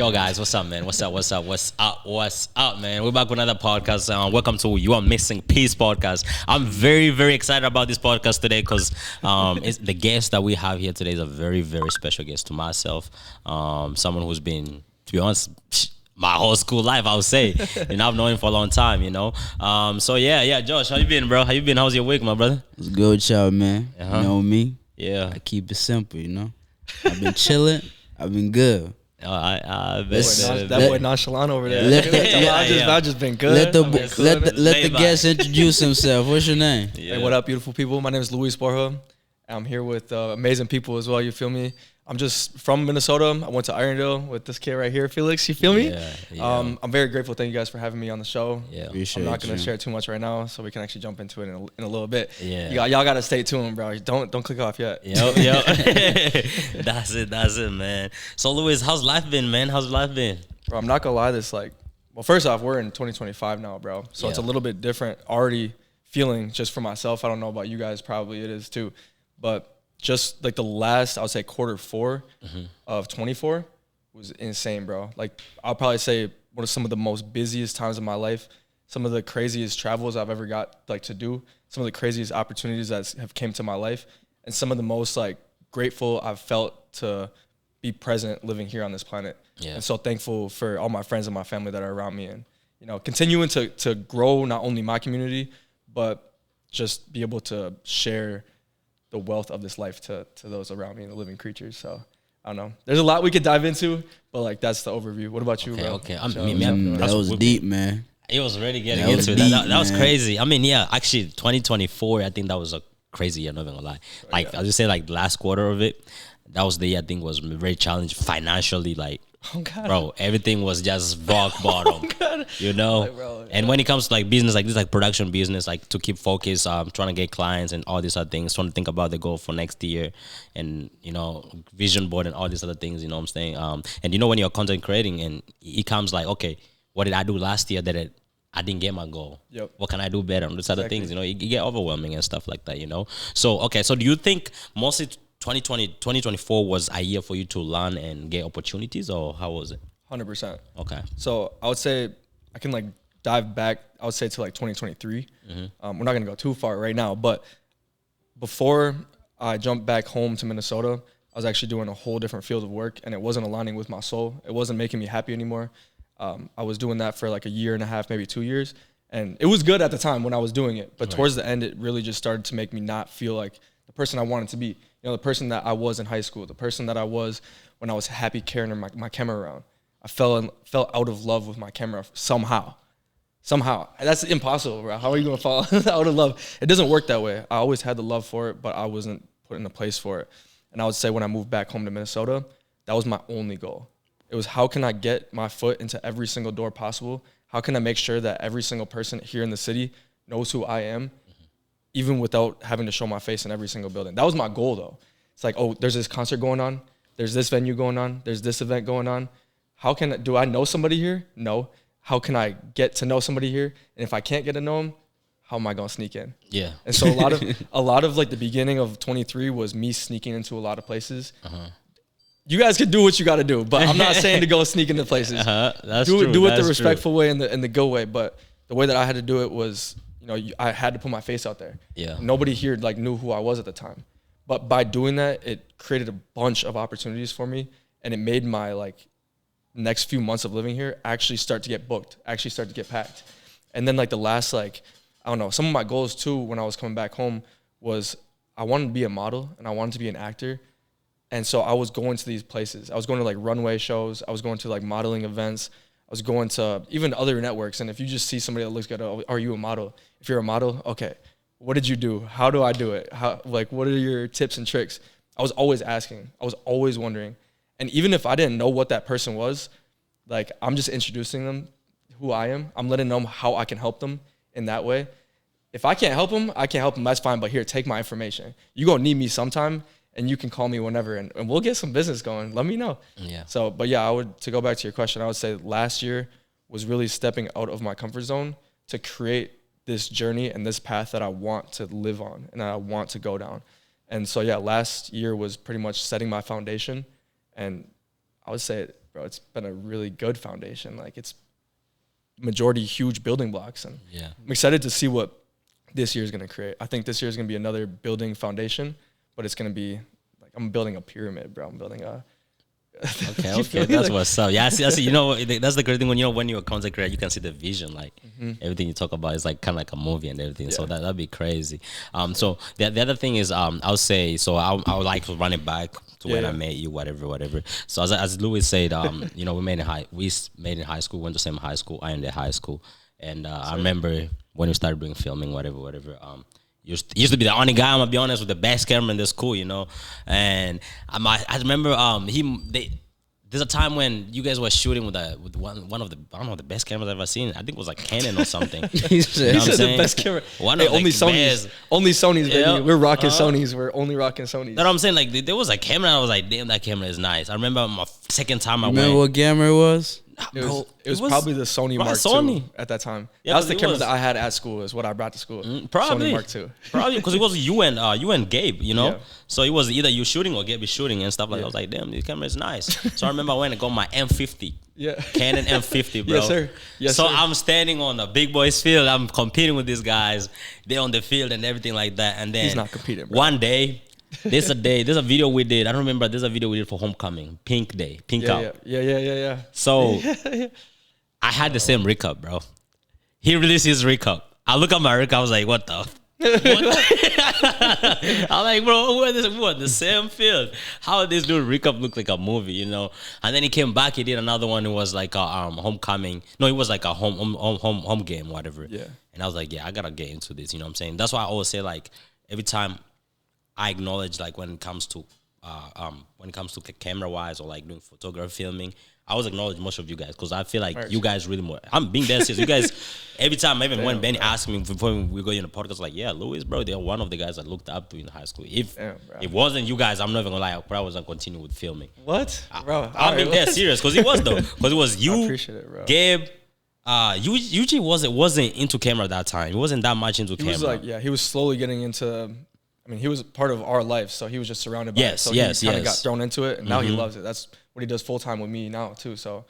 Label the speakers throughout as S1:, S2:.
S1: Yo, guys, what's up, man? What's up, man? We're back with another podcast. Welcome to You Are Missing Peace podcast. I'm very, very excited about this podcast today because the guest that we have here today is a very, very special guest to myself. Someone who's been, to be honest, my whole school life, I would say. And I've known him for a long time, you know. So, yeah, Josh, how you been, bro? How you been? How's your week, my brother?
S2: It's good with y'all, man. You know me?
S1: Yeah.
S2: I keep it simple, you know. I've been chilling. I've been good.
S3: That boy nonchalant over there. I've just been good.
S2: Let the guest introduce himself. What's your name?
S3: Yeah. Hey, what up, beautiful people? My name is Borja. I'm here with amazing people as well. You feel me? I'm just from Minnesota. I went to Irondale with this kid right here, Felix. You feel me? Yeah. I'm very grateful. Thank you guys for having me on the show. Yeah. I'm not going to share too much right now, so we can actually jump into it in a little bit. Yeah. Y'all got to stay tuned, bro. Don't click off yet.
S1: Yo. That's it, man. So, Luis, how's life been, man? How's life been?
S3: Bro, I'm not going to lie. Well, first off, we're in 2025 now, bro. So it's a little bit different already feeling just for myself. I don't know about you guys. Probably it is too. But just like the last, I would say Q4 of 24 was insane, bro. Like I'll probably say one of some of the most busiest times of my life, some of the craziest travels I've ever got to do, some of the craziest opportunities that have came to my life, and some of the most grateful I've felt to be present living here on this planet. Yeah. And so thankful for all my friends and my family that are around me, and continuing to grow not only my community, but just be able to share the wealth of this life to those around me, the living creatures. So I don't know. There's a lot we could dive into, but that's the overview. What about you, bro?
S1: Okay.
S2: That was deep, man.
S1: It was really getting into it. That was crazy. I mean, yeah, actually 2024, I think that was a crazy year, not even gonna lie. I'll just say the last quarter of it, that was the year I think was very challenging financially,
S3: oh God.
S1: Bro, everything was just rock bottom.
S3: God.
S1: Bro, and when it comes to business like this, production business, to keep focus, trying to get clients and all these other things, trying to think about the goal for next year, and vision board and all these other things. You know what I'm saying? And when you're content creating, and it comes okay, what did I do last year that I didn't get my goal? Yep. What can I do better? And these other things, you get overwhelming and stuff like that. So so do you think mostly 2024 was a year for you to learn and get opportunities, or how was it?
S3: 100%.
S1: Okay.
S3: So I would say I can dive back, I would say to 2023. We're not going to go too far right now, but before I jumped back home to Minnesota, I was actually doing a whole different field of work, and it wasn't aligning with my soul. It wasn't making me happy anymore. I was doing that for a year and a half, maybe 2 years. And it was good at the time when I was doing it, but towards the end, it really just started to make me not feel like the person I wanted to be. The person that I was in high school, the person that I was when I was happy carrying my camera around. I fell out of love with my camera somehow. That's impossible, bro. How are you going to fall out of love? It doesn't work that way. I always had the love for it, but I wasn't put in a place for it. And I would say when I moved back home to Minnesota, that was my only goal. It was, how can I get my foot into every single door possible? How can I make sure that every single person here in the city knows who I am, even without having to show my face in every single building? That was my goal, though. It's there's this concert going on. There's this venue going on. There's this event going on. Do I know somebody here? No. How can I get to know somebody here? And if I can't get to know them, how am I going to sneak in? Yeah. And so a lot of the beginning of 23 was me sneaking into a lot of places. You guys can do what you got to do, but I'm not saying to go sneak into places.
S1: That's
S3: do
S1: true.
S3: it the respectful way and the go way. But the way that I had to do it was, I had to put my face out there. Yeah. Nobody here knew who I was at the time. But by doing that, it created a bunch of opportunities for me, and it made my next few months of living here actually start to get booked, actually start to get packed. And then the last I don't know, some of my goals too when I was coming back home was I wanted to be a model and I wanted to be an actor. And so I was going to these places. I was going to runway shows. I was going to modeling events. I was going to even other networks. And if you just see somebody that looks good, oh, are you a model? If you're a model, okay, what did you do? How do I do it? What are your tips and tricks? I was always asking. I was always wondering. And even if I didn't know what that person was, I'm just introducing them who I am. I'm letting them know how I can help them in that way. If I can't help them, I can't help them. That's fine. But here, take my information. You're going to need me sometime, and you can call me whenever, and we'll get some business going. Let me know. Yeah. So, but yeah, to go back to your question, I would say last year was really stepping out of my comfort zone to create this journey and this path that I want to live on and that I want to go down. And so, yeah, last year was pretty much setting my foundation. And I would say, bro, it's been a really good foundation. Like it's majority huge building blocks, and I'm excited to see what this year is going to create. I think this year is going to be another building foundation, but it's going to be like I'm building a pyramid, bro. I'm building a
S1: Okay, that's what's up. Yeah, I see. You know, that's the great thing when you're a content creator, you can see the vision. Like everything you talk about is like kind of like a movie and everything. Yeah. So that'd be crazy. So the other thing is, I'll say, so I would like to run it back to when I met you, whatever. So as Louis said, you know, we met in high school, went to the same high school. I ended high school, and I remember when we started doing filming, whatever. Used to be the only guy, I'm gonna be honest, with the best camera in the school, you know. And I remember there's a time when you guys were shooting with one of the, I don't know, the best cameras I've ever seen. I think it was like Canon or something.
S3: He said the best camera. Only Sony's. Only Sony's, baby. Yeah. We're rocking Sony's. We're only rocking Sony's.
S1: That's what I'm saying. Like there was a camera and I was like, damn, that camera is nice. I remember my second time
S2: Remember what camera it was?
S3: It was probably the Sony Mark II at that time. Yeah, that was the camera that I had at school, is what I brought to school.
S1: Probably.
S3: Sony Mark II.
S1: Probably because it was you and Gabe, you know? Yeah. So it was either you shooting or Gabe is shooting and stuff like that. I was like, damn, this camera is nice. So I remember I went and got my M50.
S3: Yeah.
S1: Canon M50, bro.
S3: Yes, sir. Yes,
S1: so
S3: sir.
S1: I'm standing on the big boys field. I'm competing with these guys. They're on the field and everything like that. And then
S3: he's not competing, bro.
S1: One day, there's a video we did. I don't remember. There's a video we did for homecoming, Pink Day, Pink Out.
S3: Yeah.
S1: So I had the same rig up, bro. He released his rig up. I look at my rig up, I was like, what the? I'm like, bro, we're the same field. How did this dude rig up look like a movie, you know? And then he came back, he did another one. It was like a homecoming. No, it was like a home game, whatever.
S3: Yeah.
S1: And I was like, yeah, I gotta get into this, you know what I'm saying? That's why I always say, like, every time I acknowledge, like, when it comes to camera wise or like doing photography, filming, I always acknowledge most of you guys because I feel like you guys really more. I'm being dead serious. You guys, every time, even when Benny asked me before we go in the podcast, like, yeah, Louis, bro, they're one of the guys I looked up to in high school. If it wasn't you guys, I'm not even gonna lie, I probably wasn't continue with filming.
S3: What, bro?
S1: I'm being dead serious because it was though, because it was you,
S3: I appreciate it, bro.
S1: Gabe. Yuji wasn't into camera that time. He wasn't that much into camera.
S3: He was like, he was slowly getting into. I mean, he was part of our life, so he was just surrounded by it. So he kind of got thrown into it, and now he loves it. That's what he does full time with me now too. So,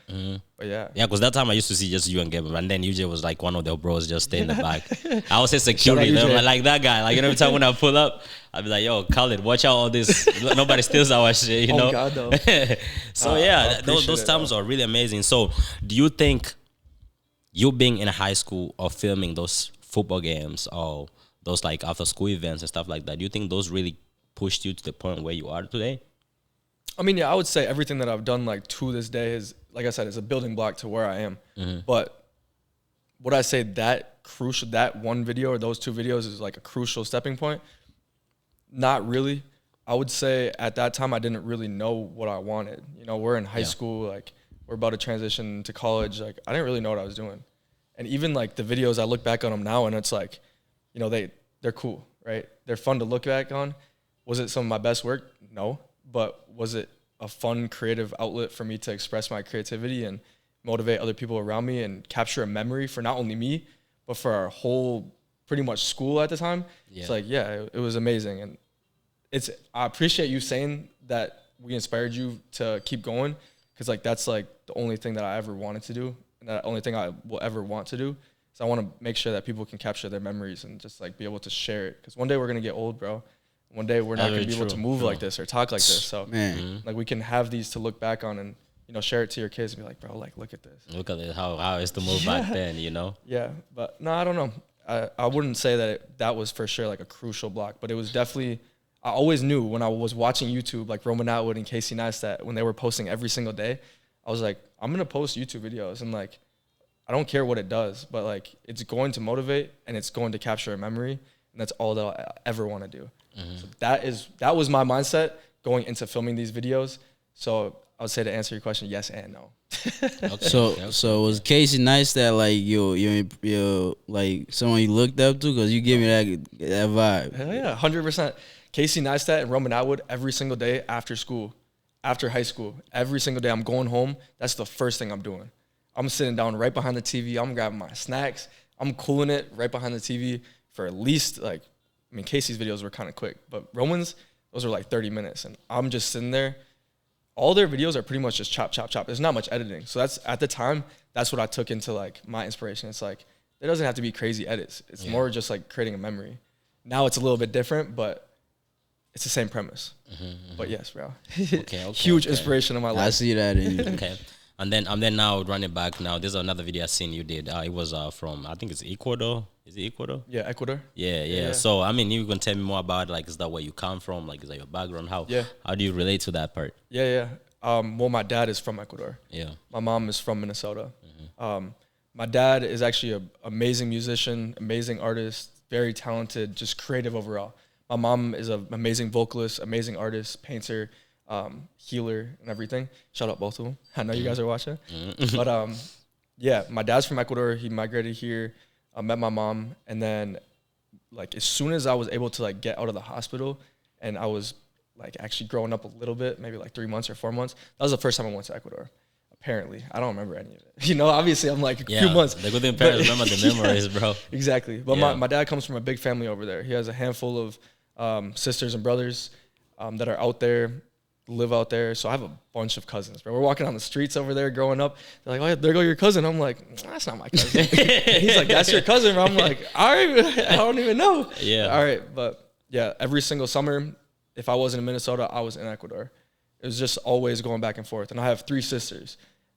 S3: but yeah, because
S1: that time I used to see just you and Gabe, and then UJ was like one of the bros just stay in the back. I was say security, like that guy. Like every time when I pull up, I'd be like, "Yo, Khaled, watch out all this. Nobody steals our shit," you know.
S3: Oh God, though.
S1: So those times are really amazing. So, do you think you being in high school or filming those football games or those like after school events and stuff like that, do you think those really pushed you to the point where you are today?
S3: I mean, yeah, I would say everything that I've done like to this day is, like I said, is a building block to where I am. But would I say that one video or those two videos is like a crucial stepping point? Not really. I would say at that time I didn't really know what I wanted. You know, we're in high school, like we're about to transition to college. Like I didn't really know what I was doing. And even like the videos, I look back on them now and it's like, you know, they're cool, right? They're fun to look back on. Was it some of my best work? No. But was it a fun, creative outlet for me to express my creativity and motivate other people around me and capture a memory for not only me, but for our whole pretty much school at the time? Yeah. It's like, yeah, it was amazing. And I appreciate you saying that we inspired you to keep going, because like that's like the only thing that I ever wanted to do, and the only thing I will ever want to do. So I want to make sure that people can capture their memories and just like be able to share it. Because one day we're going to get old, bro. One day we're not going to be able to move like this or talk like this. So like we can have these to look back on and, you know, share it to your kids and be like, bro, like, look at this.
S1: Look at it, how it's to move back then, you know?
S3: Yeah. But no, I don't know. I wouldn't say that that was for sure like a crucial block, but it was definitely, I always knew when I was watching YouTube, like Roman Atwood and Casey Neistat, when they were posting every single day, I was like, I'm going to post YouTube videos, and like, I don't care what it does, but like it's going to motivate and it's going to capture a memory, and that's all that I'll ever want to do. So that was my mindset going into filming these videos. So I would say, to answer your question, yes and no.
S2: So was Casey Neistat like you like someone you looked up to? Because you give me that vibe.
S3: Hell yeah, 100%. Casey Neistat and Roman Atwood every single day after school, after high school, every single day I'm going home. That's the first thing I'm doing. I'm sitting down right behind the TV. I'm grabbing my snacks. I'm cooling it right behind the TV for at least like, I mean, Casey's videos were kind of quick, but Roman's, those are like 30 minutes. And I'm just sitting there all their videos are pretty much just chop, chop, chop. There's not much editing. So that's, at the time, that's what I took into like my inspiration. It's like, there doesn't have to be crazy edits. It's more just like creating a memory. Now it's a little bit different, but it's the same premise. But yes, bro. Huge inspiration in my life.
S2: I see that in you.
S1: Okay. And then now running back now, there's another video I seen you did. It was from, I think it's Ecuador. Is it Ecuador?
S3: Yeah, Ecuador.
S1: Yeah. So I mean, you can tell me more about like, is that where you come from? Like, is that your background? How do you relate to that part?
S3: Yeah. Well, my dad is from Ecuador.
S1: Yeah.
S3: My mom is from Minnesota. My dad is actually an amazing musician, amazing artist, very talented, just creative overall. My mom is an amazing vocalist, amazing artist, painter, healer, and everything. Shout out both of them. I know you guys are watching. But yeah, my dad's from Ecuador. He migrated here. I met my mom, and then like as soon as I was able to like get out of the hospital, and I was like actually growing up a little bit, maybe like 3 months or 4 months. That was the first time I went to Ecuador. Apparently, I don't remember any of it. You know, obviously, I'm like a few months.
S1: The good thing parents remember the memories, bro.
S3: Exactly. But my dad comes from a big family over there. He has a handful of sisters and brothers that are out there, live out there. So I have a bunch of cousins, bro. We're walking on the streets over there growing up. They're like, oh, yeah, there go your cousin. I'm like, that's not my cousin. He's like, that's your cousin. I'm like, all right, I don't even know.
S1: Yeah.
S3: All right. But yeah, every single summer, if I wasn't in Minnesota, I was in Ecuador. It was just always going back and forth. And I have 3 sisters.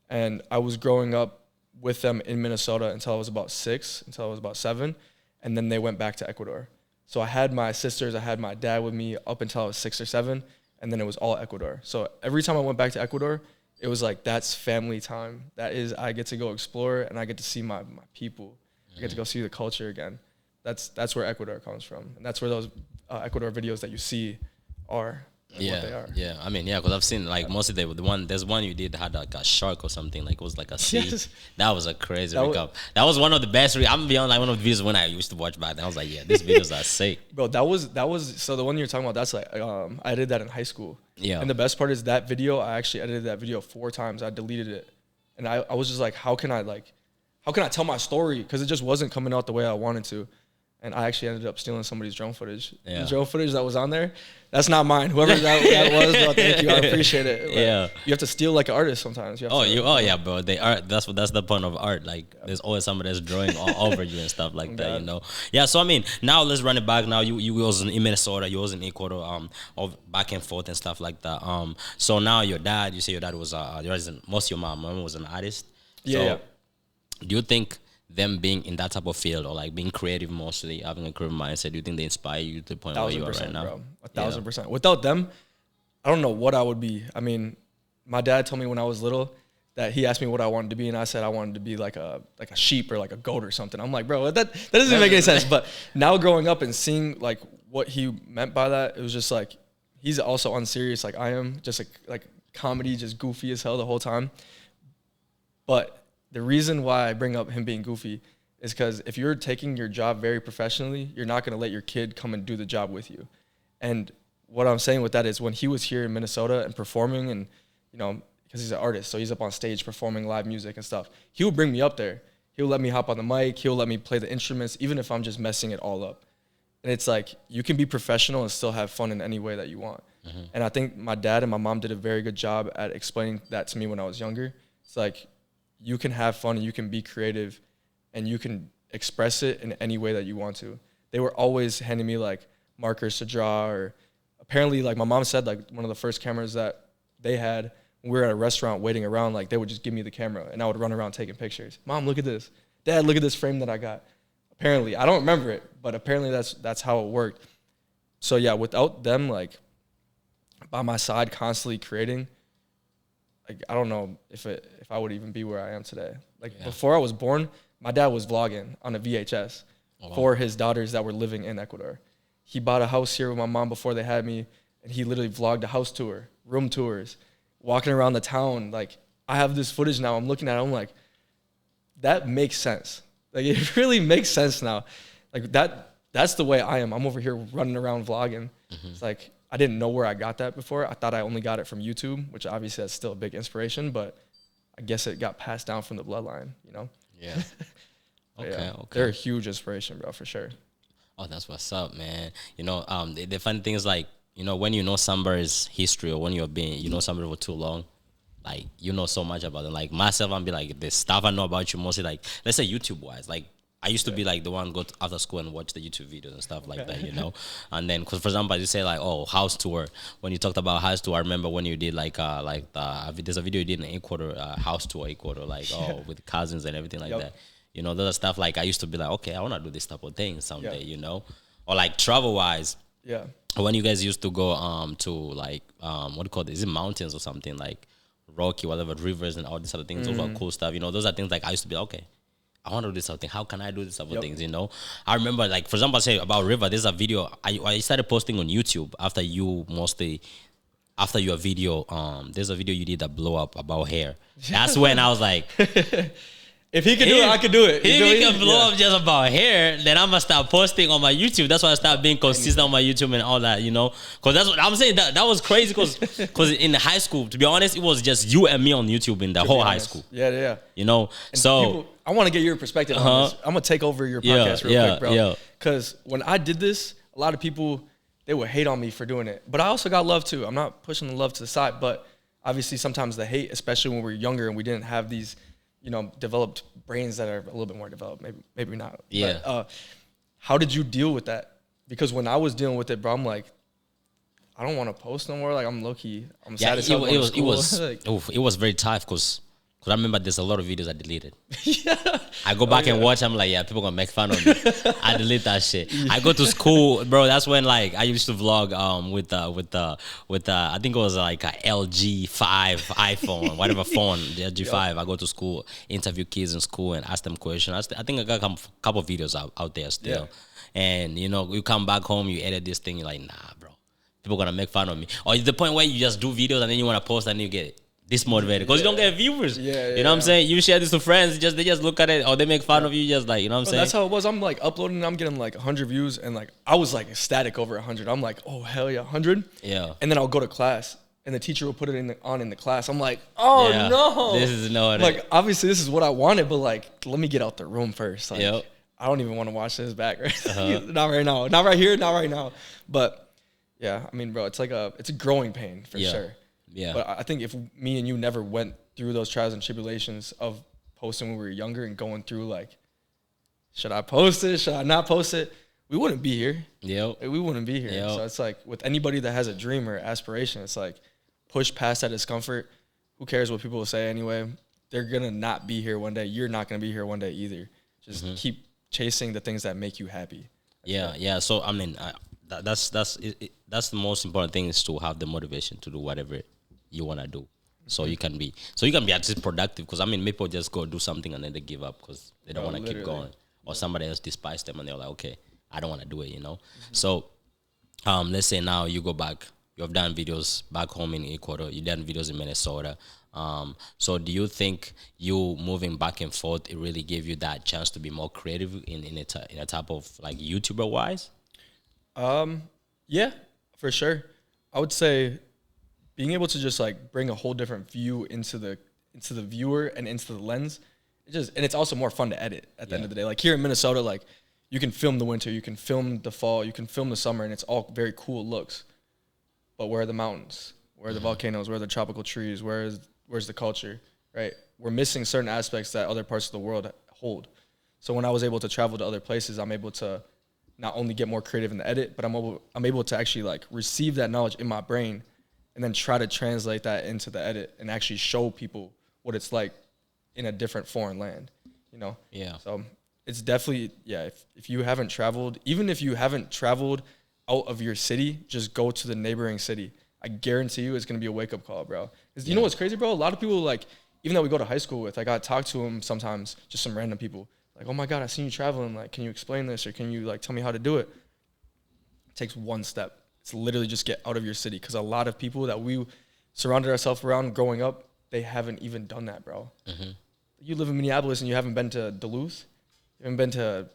S3: And I was growing up with them in Minnesota until I was about 6, until I was about 7. And then they went back to Ecuador. So I had my sisters, I had my dad with me up until I was 6 or 7. And then it was all Ecuador. So every time I went back to Ecuador, it was like, that's family time. That is, I get to go explore and I get to see my people. I get to go see the culture again. That's where Ecuador comes from. And that's where those Ecuador videos that you see are. What they are.
S1: Yeah. I mean, because I've seen like mostly there's one you did that had like a shark or something, like it was like a sea.
S3: Yes.
S1: That was a crazy recap. That was one of the best. I'm gonna be honest, like one of the videos when I used to watch back then. I was like, yeah, these videos are sick.
S3: Bro, that was so the one you're talking about. That's like I did that in high school.
S1: Yeah.
S3: And the best part is that video. I actually edited that video 4 times. I deleted it, and I was just like, how can I tell my story? Because it just wasn't coming out the way I wanted to. And I actually ended up stealing somebody's drone footage. Yeah. The drone footage that was on there, that's not mine. Whoever that was, bro, thank you. I appreciate it. But
S1: yeah.
S3: You have to steal like an artist sometimes.
S1: Yeah, bro. They are. That's the point of art. Like, there's always somebody that's drawing all over you and stuff like that. You know. Yeah. So I mean, now let's run it back. Now you was in Minnesota. You was in Ecuador. Back and forth and stuff like that. So now your dad. You say your dad was most of your mom was an artist.
S3: Yeah.
S1: So, do you think them being in that type of field or like being creative, mostly having a creative mindset, do you think they inspire you to the point where you are right now?
S3: Bro. 1,000%. Without them, I don't know what I would be. I mean, my dad told me when I was little that he asked me what I wanted to be, and I said I wanted to be like a sheep or like a goat or something. I'm like, bro, that doesn't make any sense. But now growing up and seeing like what he meant by that, it was just like he's also unserious like I am, just like comedy, just goofy as hell the whole time. But the reason why I bring up him being goofy is because if you're taking your job very professionally, you're not going to let your kid come and do the job with you. And what I'm saying with that is when he was here in Minnesota and performing and, you know, because he's an artist, so he's up on stage performing live music and stuff, he would bring me up there. He'll let me hop on the mic. He'll let me play the instruments, even if I'm just messing it all up. And it's like, you can be professional and still have fun in any way that you want. And I think my dad and my mom did a very good job at explaining that to me when I was younger. It's like, you can have fun and you can be creative and you can express it in any way that you want to. They were always handing me like markers to draw, or apparently like my mom said like one of the first cameras that they had when we were at a restaurant waiting around, like they would just give me the camera and I would run around taking pictures. Mom, look at this. Dad, look at this frame that I got. Apparently, I don't remember it, but apparently that's how it worked. So yeah, without them like by my side constantly creating, like, I don't know if I would even be where I am today. Like before I was born, my dad was vlogging on a VHS for his daughters that were living in Ecuador. He bought a house here with my mom before they had me, and he literally vlogged a house tour, room tours, walking around the town. Like, I have this footage now. I'm looking at it. I'm like, that makes sense. Like, it really makes sense now. Like, that's the way I am. I'm over here running around vlogging. It's like, I didn't know where I got that before. I thought I only got it from YouTube, which obviously that's still a big inspiration, but I guess it got passed down from the bloodline, you know?
S1: Yeah. Okay.
S3: They're a huge inspiration, bro, for sure.
S1: Oh, that's what's up, man. You know, the funny thing is like you know, when you know somebody's history or when you know somebody for too long, like you know so much about them. Like myself, I'm be like the stuff I know about you mostly, like let's say YouTube wise, like I used to be like the one go to after school and watch the YouTube videos and stuff like that, you know. And then, cause for example, you say like, oh, house tour. When you talked about house tour, I remember when you did there's a video you did in Ecuador, house tour Ecuador, like with cousins and everything like that. You know, those are stuff like I used to be like, okay, I want to do this type of thing someday, you know, or like travel wise.
S3: Yeah.
S1: When you guys used to go to like what do you call it? Is it mountains or something like rocky, whatever, rivers and all these other things? Those are cool stuff. You know, those are things like I used to be like, okay, I want to do this something. How can I do this other things? You know, I remember like for example, I say about river. There's a video I started posting on YouTube after your video. There's a video you did that blow up about hair. That's when I was like,
S3: if he can do it, I can do it.
S1: If he can blow up just about hair, then I'm gonna start posting on my YouTube. That's why I start being consistent on my YouTube and all that, you know. Because that's what I'm saying. That was crazy. Because in high school, to be honest, it was just you and me on YouTube in the whole high school.
S3: Yeah.
S1: You know,
S3: and
S1: so
S3: people, I want to get your perspective on this. I'm gonna take over your podcast real quick, bro.
S1: Yeah.
S3: Because when I did this, a lot of people they would hate on me for doing it, but I also got love too. I'm not pushing the love to the side, but obviously sometimes the hate, especially when we were younger and we didn't have these, you know, developed brains that are a little bit more developed. Maybe not.
S1: Yeah.
S3: But, how did you deal with that? Because when I was dealing with it, bro, I'm like, I don't want to post no more. Like I'm low key. I'm sad as hell.
S1: It was very tough because I remember there's a lot of videos I deleted. I go back and watch. I'm like, yeah, people gonna make fun of me. I delete that shit. I go to school, bro. That's when like I used to vlog with I think it was like a LG 5 iPhone, whatever phone, the LG 5. I go to school, interview kids in school, and ask them questions. I think I got a couple of videos out there still. And you know, you come back home, you edit this thing, you're like, nah, bro, people gonna make fun of me. Or it's the point where you just do videos and then you wanna post and you get dismotivated because you don't get viewers. You know what I'm saying? You share this to friends, they just look at it or they make fun of you, just like, you know what I'm saying?
S3: That's how it was. I'm like uploading and I'm getting like 100 views and like I was like ecstatic over 100. I'm like, oh hell yeah, 100.
S1: Yeah.
S3: And then I'll go to class and the teacher will put it in the class. I'm like, oh no,
S1: this is no.
S3: Like obviously this is what I wanted, but like let me get out the room first. Like, I don't even want to watch this back. Right? Not right now. Not right here. Not right now. But yeah, I mean, bro, it's a growing pain for sure. Yeah. But I think if me and you never went through those trials and tribulations of posting when we were younger and going through like, should I post it? Should I not post it? We wouldn't be here. We wouldn't be here. So it's like with anybody that has a dream or aspiration, it's like push past that discomfort. Who cares what people will say anyway? They're going to not be here one day. You're not going to be here one day either. Just keep chasing the things that make you happy.
S1: Yeah. So, I mean, that's the most important thing is to have the motivation to do whatever you want to do, so you can be at least productive. Because I mean, people just go do something and then they give up because they don't want to keep going, or somebody else despise them and they're like, okay, I don't want to do it, you know. So, let's say now you go back, you have done videos back home in Ecuador, you done videos in Minnesota. So do you think you moving back and forth it really gave you that chance to be more creative in a type of like YouTuber wise?
S3: Yeah, for sure. I would say being able to just like bring a whole different view into the viewer and into the lens, and it's also more fun to edit at the end of the day. Like here in Minnesota, like you can film the winter, you can film the fall, you can film the summer, and it's all very cool looks. But where are the mountains? Where are the volcanoes? Where are the tropical trees? Where's the culture? Right? We're missing certain aspects that other parts of the world hold. So when I was able to travel to other places, I'm able to not only get more creative in the edit, but I'm able to actually like receive that knowledge in my brain and then try to translate that into the edit and actually show people what it's like in a different foreign land, you know?
S1: Yeah.
S3: So it's definitely, if you haven't traveled, even if you haven't traveled out of your city, just go to the neighboring city. I guarantee you it's going to be a wake-up call, bro. Because you know what's crazy, bro? A lot of people, like, even that we go to high school with, like, I talk to them sometimes, just some random people. Like, oh, my God, I seen you traveling. Like, can you explain this? Or can you, like, tell me how to do it? It takes one step. It's literally just get out of your city. Because a lot of people that we surrounded ourselves around growing up, they haven't even done that, bro. Mm-hmm. You live in Minneapolis and you haven't been to Duluth? You haven't been to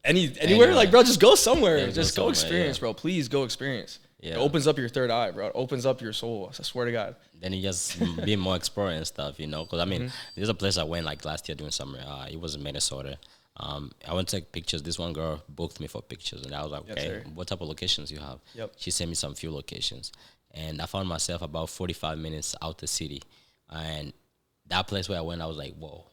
S3: anywhere? Like, bro, just go somewhere. Yeah, just go experience, bro. Please go experience. Yeah. It opens up your third eye, bro. It opens up your soul. I swear to God.
S1: Then you just be more exploring and stuff, you know. Because, I mean, there's a place I went, like, last year during summer. It was in Minnesota. I went to take pictures. This one girl booked me for pictures, and I was like,
S3: Yes,
S1: okay,
S3: sir.
S1: what type of locations you have?
S3: Yep.
S1: She sent me some few locations, and I found myself about 45 minutes out the city, and that place where I went, I was like, whoa.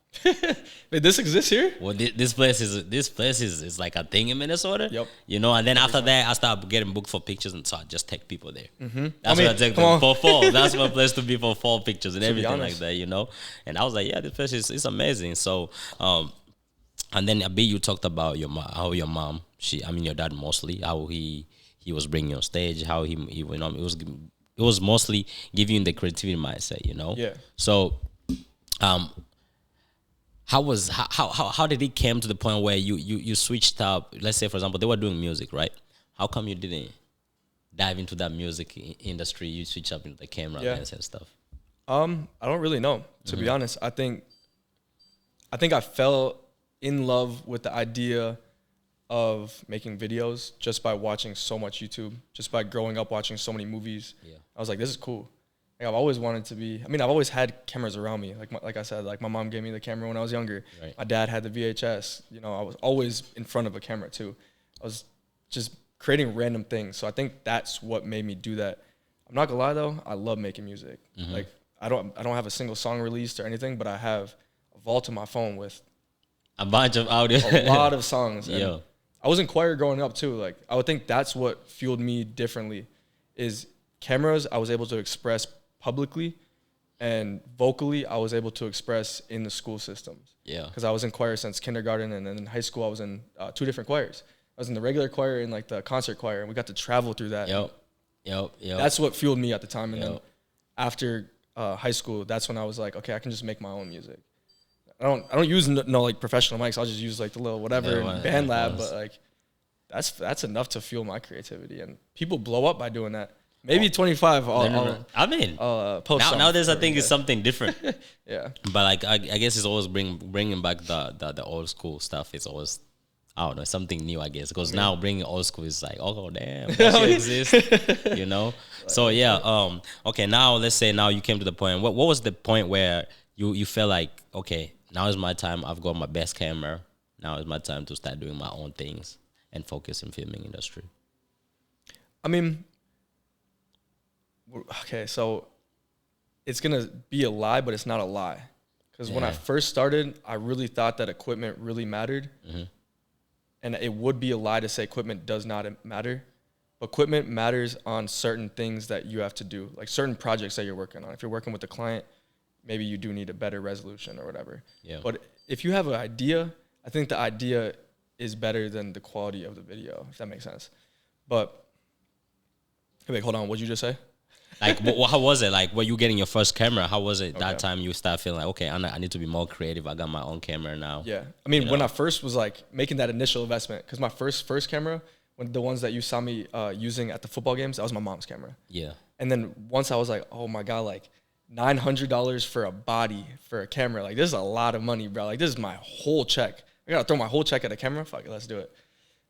S3: Wait, this exists here?
S1: Well, this place is like a thing in Minnesota.
S3: Yep.
S1: You know, and then after that, I started getting booked for pictures, and so I just take people there.
S3: Mm-hmm.
S1: That's what I take
S3: come
S1: them
S3: on.
S1: for fall. That's my place to be for fall pictures and
S3: To be
S1: everything like
S3: honest.
S1: that. You know, and I was like, yeah, this place is amazing. So, and then a bit you talked about how your mom, your dad mostly, how he was bringing you on stage, how he you know, it was mostly giving you the creativity mindset. You know.
S3: Yeah.
S1: So, how did it came to the point where you switched up? Let's say, for example, they were doing music, right? How come you didn't dive into that music industry? You switch up into the camera lens and stuff.
S3: I don't really know, to be honest. I think I fell in love with the idea of making videos just by watching so much YouTube, just by growing up watching so many movies.
S1: Yeah.
S3: I was like, this is cool. Like, I've always wanted to be. I mean, I've always had cameras around me. Like I said, like my mom gave me the camera when I was younger.
S1: Right.
S3: My dad had the VHS. You know, I was always in front of a camera too. I was just creating random things. So I think that's what made me do that. I'm not gonna lie though, I love making music. Like I don't have a single song released or anything, but I have a vault on my phone with
S1: A bunch of audio.
S3: a lot of songs. And
S1: Yo.
S3: I was in choir growing up too. Like I would think that's what fueled me differently is cameras I was able to express publicly, and vocally I was able to express in the school systems.
S1: Yeah.
S3: Because I was in choir since kindergarten, and then in high school I was in 2 different choirs. I was in the regular choir and like the concert choir, and we got to travel through that.
S1: Yep.
S3: That's what fueled me at the time. And then
S1: Yep.
S3: after high school, that's when I was like, okay, I can just make my own music. I don't use no like professional mics. I'll just use like the little whatever
S1: Yeah,
S3: in Band Lab,
S1: was.
S3: but like that's enough to fuel my creativity, and people blow up by doing that. Maybe 25.
S1: I mean,
S3: I'll post
S1: nowadays I
S3: something
S1: think
S3: for
S1: it's something different.
S3: yeah.
S1: But like I guess it's always bringing back the old school stuff. It's always, I don't know, something new, I guess, because now bringing old school is like, oh damn, that shit exists, you know. So yeah, okay. Now let's say now you came to the point. What was the point where you felt like, okay, now is my time. I've got my best camera. Now is my time to start doing my own things and focus in filming industry.
S3: I mean, okay, so it's gonna be a lie, but it's not a lie. Because when I first started, I really thought that equipment really mattered. And it would be a lie to say equipment does not matter. But equipment matters on certain things that you have to do, like certain projects that you're working on. If you're working with a client, maybe you do need a better resolution or whatever.
S1: Yeah.
S3: But if you have an idea, I think the idea is better than the quality of the video, if that makes sense. But, wait, hold on, what'd you just say?
S1: Like, how was it? Like, were you getting your first camera? How was it that
S3: Okay.
S1: time you start feeling like, okay, I need to be more creative. I got my own camera now.
S3: Yeah. I mean,
S1: You
S3: when
S1: know?
S3: I first was like making that initial investment, because my first camera, when the ones that you saw me using at the football games, that was my mom's camera.
S1: Yeah.
S3: And then once I was like, oh my God, like $900 for a body for a camera. Like, this is a lot of money, bro. Like, this is my whole check. I got to throw my whole check at a camera. Fuck it, let's do it.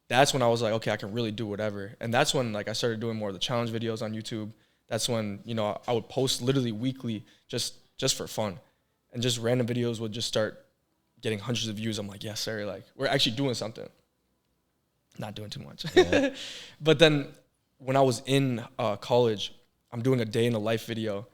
S3: That's when I was like, okay, I can really do whatever. And that's when like I started doing more of the challenge videos on YouTube. That's when, you know, I would post literally weekly just for fun. And just random videos would just start getting hundreds of views. I'm like, yes, sir. Like, we're actually doing something. Not doing too much.
S1: Yeah.
S3: But then when I was in college, I'm doing a day in the life video.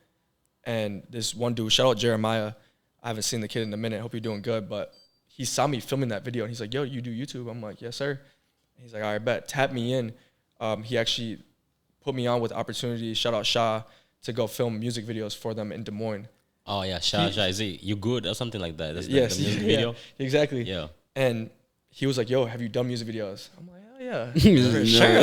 S3: And this one dude, shout out Jeremiah. I haven't seen the kid in a minute. Hope you're doing good. But he saw me filming that video. And he's like, yo, you do YouTube? I'm like, yes, sir. And he's like, all right, bet. Tap me in. He actually put me on with opportunities, shout out Shah, to go film music videos for them in Des Moines.
S1: Oh yeah, Shah, is it you good or something like that? That's
S3: Yes,
S1: the music
S3: yeah,
S1: video.
S3: exactly.
S1: Yeah.
S3: And he was like, yo, have you done music videos? I'm like, oh yeah.
S2: No.
S3: Sure.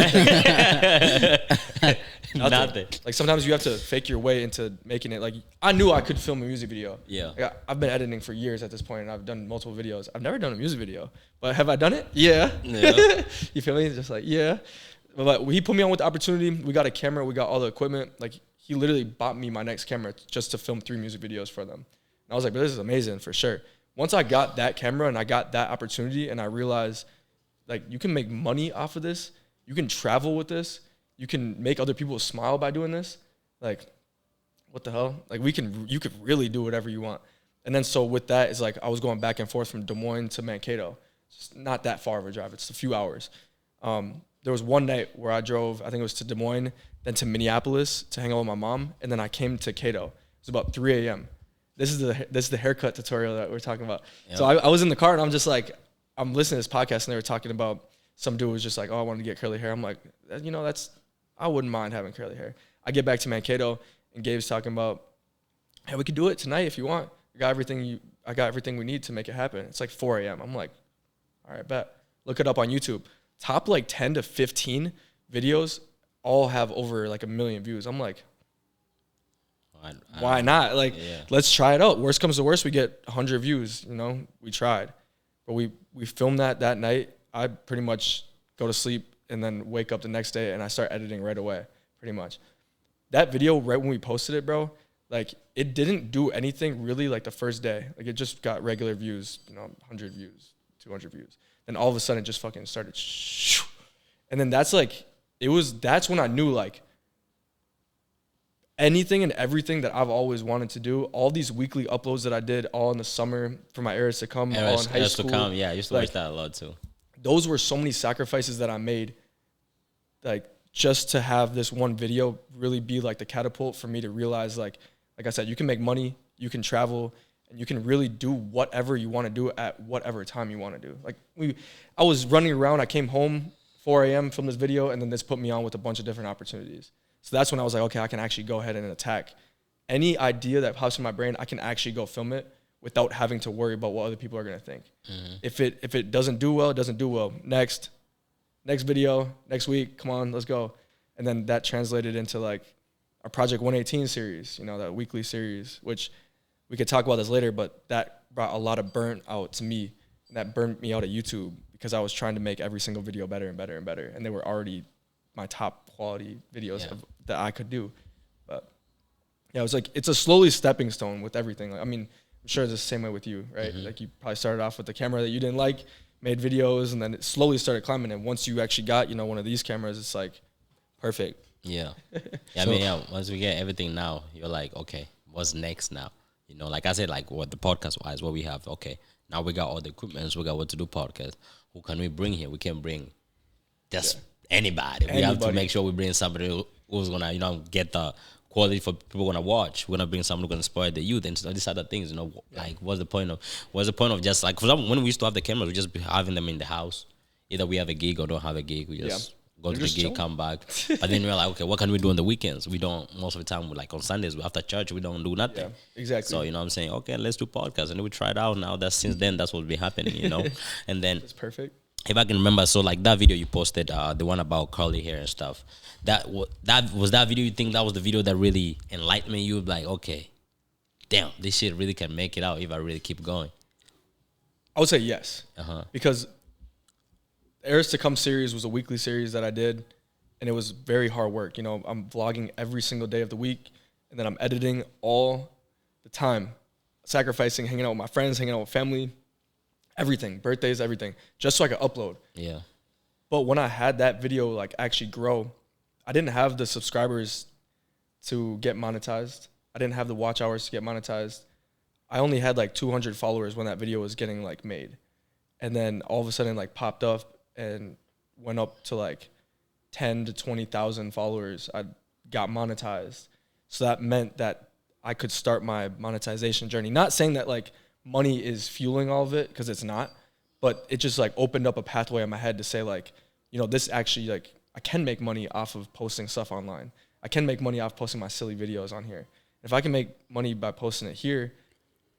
S1: Nothing.
S3: Like sometimes you have to fake your way into making it. Like I knew I could film a music video.
S1: Yeah.
S3: Like, I've been editing for years at this point, and I've done multiple videos. I've never done a music video, but have I done it? Yeah.
S1: Yeah.
S3: You feel me? It's just like, yeah. But he put me on with the opportunity. We got a camera. We got all the equipment. Like he literally bought me my next camera just to film 3 music videos for them. And I was like, but this is amazing for sure. Once I got that camera and I got that opportunity and I realized like you can make money off of this. You can travel with this. You can make other people smile by doing this. Like, what the hell? Like you could really do whatever you want. And then so with that, it's like I was going back and forth from Des Moines to Mankato. It's not that far of a drive. It's a few hours. There was one night where I drove, I think it was to Des Moines, then to Minneapolis to hang out with my mom, and then I came to Cato. It was about 3 a.m. This is the haircut tutorial that we're talking about. Yep. So I was in the car, and I'm just like, I'm listening to this podcast, and they were talking about, some dude was just like, oh, I wanted to get curly hair. I'm like, you know, I wouldn't mind having curly hair. I get back to Mankato, and Gabe's talking about, hey, we could do it tonight if you want. I got everything we need to make it happen. It's like 4 a.m. I'm like, all right, bet. Look it up on YouTube. Top like 10 to 15 videos all have over like 1 million views. I'm like, why not? Like, let's try it out. Worst comes to worst, we get 100 views. You know, we tried. But we filmed that night. I pretty much go to sleep and then wake up the next day and I start editing right away, pretty much. That video, right when we posted it, bro, like, it didn't do anything really like the first day. Like, it just got regular views, you know, 100 views, 200 views. Then all of a sudden, it just fucking started. And then that's when I knew, like, anything and everything that I've always wanted to do, all these weekly uploads that I did all in the summer for my Eras to Come, all in high school.
S1: Yeah, I used to watch that a lot too.
S3: Those were so many sacrifices that I made, like, just to have this one video really be like the catapult for me to realize, like I said, you can make money, you can travel, and you can really do whatever you want to do at whatever time you want to do. Like, I was running around, I came home 4 a.m. from this video, and then this put me on with a bunch of different opportunities. So that's when I was like, okay, I can actually go ahead and attack. Any idea that pops in my brain, I can actually go film it without having to worry about what other people are going to think. Mm-hmm. If it doesn't do well, it doesn't do well. Next video, next week, come on, let's go. And then that translated into like our Project 118 series, you know, that weekly series, which we could talk about this later, but that brought a lot of burnt out to me. And that burned me out at YouTube because I was trying to make every single video better and better and better. And they were already my top quality videos that I could do. But yeah, it was like, it's a slowly stepping stone with everything. Like, I mean, I'm sure it's the same way with you, right? Mm-hmm. Like, you probably started off with the camera that you didn't like, made videos, and then it slowly started climbing. And once you actually got, you know, one of these cameras, it's like perfect.
S1: Yeah. I mean, once we get everything now, you're like, okay, what's next now? You know, like I said, like what the podcast wise, what we have, okay, now we got all the equipment, we got what to do podcast. Who can we bring here? We can bring just anybody. We have to make sure we bring somebody who's gonna, you know, get the quality for people gonna watch. We're gonna bring someone who's gonna inspire the youth and these other things, you know. Like, what's the point of just like, for example, when we used to have the cameras, we just be having them in the house. Either we have a gig or don't have a gig. We just go to the gig, come back. But then we're like, okay, what can we do on the weekends? We don't, most of the time, like on Sundays, after church, we don't do nothing.
S3: Yeah, exactly.
S1: So, you know what I'm saying? Okay, let's do podcasts. And then we try it out now. Since then, that's what's been happening, you know. And then
S3: it's perfect.
S1: If I can remember, so like that video you posted, the one about curly hair and stuff, that video, you think that was the video that really enlightened you? Like, okay, damn, this shit really can make it out if I really keep going.
S3: I would say yes. Because the Eras to Come series was a weekly series that I did, and it was very hard work. You know, I'm vlogging every single day of the week, and then I'm editing all the time, sacrificing, hanging out with my friends, hanging out with family, everything, birthdays, everything, just so I could upload. Yeah. But when I had that video like actually grow, I didn't have the subscribers to get monetized. I didn't have the watch hours to get monetized. I only had like 200 followers when that video was getting like made. And then all of a sudden like popped up and went up to like 10 to 20,000 followers. I got monetized. So that meant that I could start my monetization journey. Not saying that like money is fueling all of it, because it's not, but it just like opened up a pathway in my head to say like, you know, this actually, like, I can make money off of posting stuff online. I can make money off posting my silly videos on here. If I can make money by posting it here,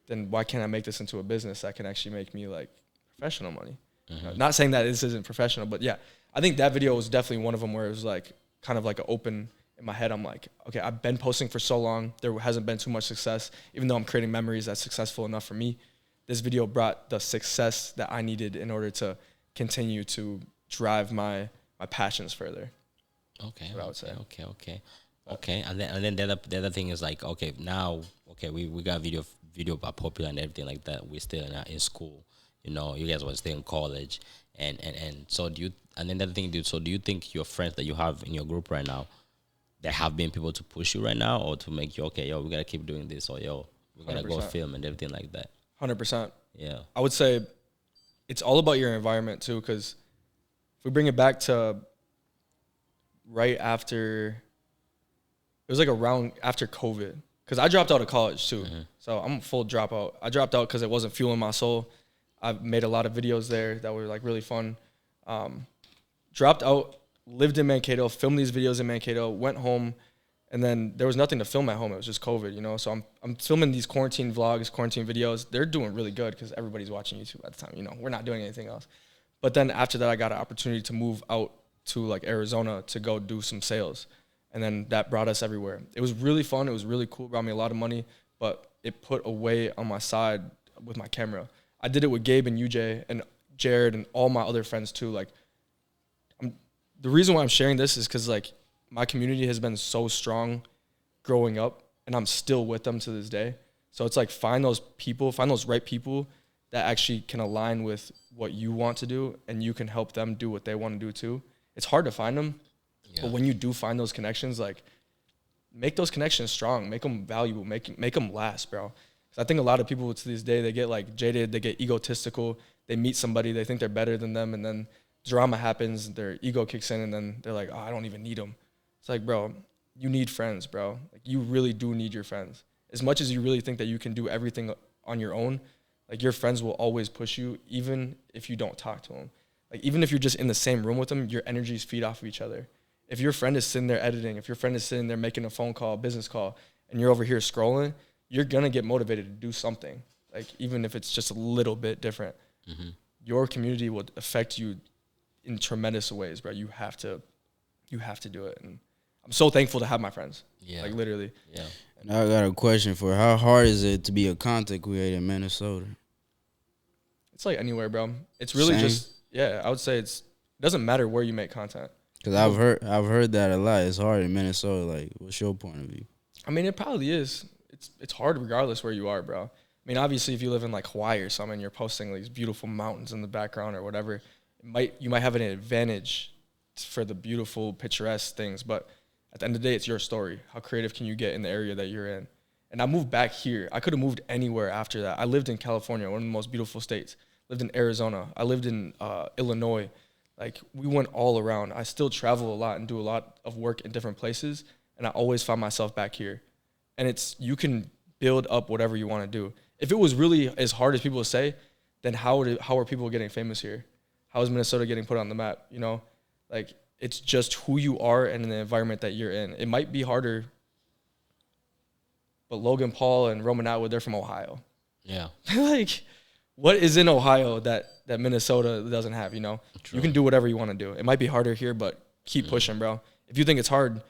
S3: then why can't I make this into a business that can actually make me like professional money? Mm-hmm. Not saying that this isn't professional, but yeah, I think that video was definitely one of them where it was like kind of like an open in my head. I'm like, okay, I've been posting for so long. There hasn't been too much success, even though I'm creating memories that's successful enough for me. This video brought the success that I needed in order to continue to drive my passions further.
S1: Okay. What I would say. Okay. And then the other thing is like, okay, now, okay, we got video are popular and everything like that. We're still in school. You know, you guys were still in college. And so and then the other thing, dude, so do you think your friends that you have in your group right now, there have been people to push you right now or to make you, okay, yo, we got to keep doing this, or yo, we got to go film and everything like that?
S3: 100%.
S1: Yeah.
S3: I would say it's all about your environment too. Because if we bring it back to right after, it was like around after COVID. Because I dropped out of college too. So I'm a full dropout. I dropped out because it wasn't fueling my soul. I made a lot of videos there that were like really fun. Dropped out, lived in Mankato, filmed these videos in Mankato, went home, and then there was nothing to film at home. It was just COVID, you know? So I'm filming these quarantine vlogs, quarantine videos. They're doing really good because everybody's watching YouTube at the time, you know? We're not doing anything else. But then after that, I got an opportunity to move out to like Arizona to go do some sales. And then that brought us everywhere. It was really fun. It was really cool. It brought me a lot of money, but it put a weight on my side with my camera. I did it with Gabe and UJ and Jared and all my other friends too. Like, the reason why I'm sharing this is because like my community has been so strong growing up, and I'm still with them to this day. So it's like find those right people that actually can align with what you want to do, and you can help them do what they want to do too. It's hard to find them, but when you do find those connections, like make those connections strong, make them valuable, make them last, bro. Because I think a lot of people to this day, they get like jaded, they get egotistical, they meet somebody, they think they're better than them, and then drama happens, their ego kicks in, and then they're like, oh, I don't even need them. It's like, bro, you need friends, bro. Like, you really do need your friends. As much as you really think that you can do everything on your own, like, your friends will always push you, even if you don't talk to them. Like, even if you're just in the same room with them, your energies feed off of each other. If your friend is sitting there editing, if your friend is sitting there making a phone call, business call, and you're over here scrolling, you're going to get motivated to do something. Like, even if it's just a little bit different. Your community will affect you in tremendous ways, bro. You have to do it. And I'm so thankful to have my friends. Yeah. Like, literally.
S2: Yeah. Now I got a question for how hard is it to be a content creator in Minnesota?
S3: It's like anywhere, bro. It's really just, I would say it doesn't matter where you make content.
S2: Because I've heard that a lot. It's hard in Minnesota. Like, what's your point of view?
S3: I mean, it probably is. It's hard regardless where you are, bro. I mean, obviously, if you live in like Hawaii or something, you're posting these beautiful mountains in the background or whatever, you might have an advantage for the beautiful, picturesque things. But at the end of the day, it's your story. How creative can you get in the area that you're in? And I moved back here. I could have moved anywhere after that. I lived in California, one of the most beautiful states. Lived in Arizona. I lived in Illinois. Like, we went all around. I still travel a lot and do a lot of work in different places, and I always find myself back here. And you can build up whatever you want to do. If it was really as hard as people say, then how are people getting famous here? How is Minnesota getting put on the map? You know, like, it's just who you are and the environment that you're in. It might be harder, but Logan Paul and Roman Atwood, they're from Ohio.
S1: Yeah.
S3: Like, what is in Ohio that Minnesota doesn't have, you know? True. You can do whatever you want to do. It might be harder here, but keep pushing, bro. If you think it's hard,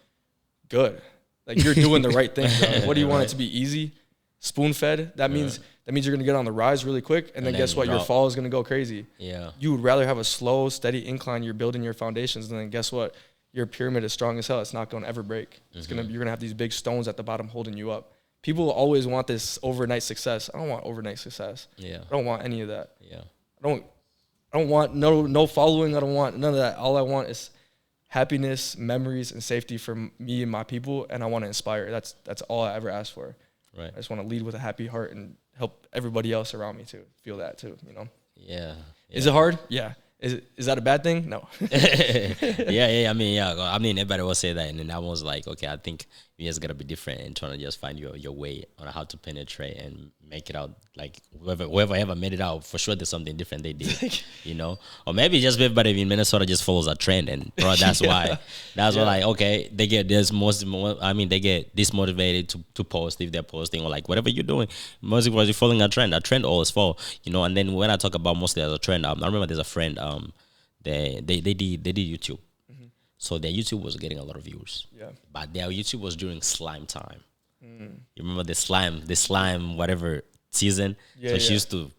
S3: good. Like, you're doing the right thing, bro. What do you want it to be easy? Spoon-fed? That means you're going to get on the rise really quick, and then guess what? Your fall is going to go crazy. Yeah. You would rather have a slow, steady incline. You're building your foundations, and then guess what? Your pyramid is strong as hell. It's not going to ever break. You're going to have these big stones at the bottom holding you up. People always want this overnight success. I don't want overnight success. Yeah. I don't want any of that. Yeah. I don't want no following. I don't want none of that. All I want is happiness, memories, and safety for me and my people, and I want to inspire. That's all I ever ask for. Right. I just want to lead with a happy heart and help everybody else around me to feel that too, you know? Yeah. Is it hard? Yeah. Is that a bad thing? No.
S1: Yeah. I mean, everybody will say that, and then I was like, okay, I think you just gotta be different and trying to just find your way on how to penetrate and make it out. Like, whoever ever made it out, for sure there's something different they did, you know. Or maybe just everybody in Minnesota just follows a trend, and bro, that's why. That's why, like, okay, they get they get dismotivated to post if they're posting, or like whatever you're doing. Mostly because you're following a trend. A trend always fall, you know. And then when I talk about mostly as a trend, I remember there's a friend. They did YouTube, so their YouTube was getting a lot of views. Yeah, but their YouTube was during slime time. You remember the slime whatever season? Yeah, so she used to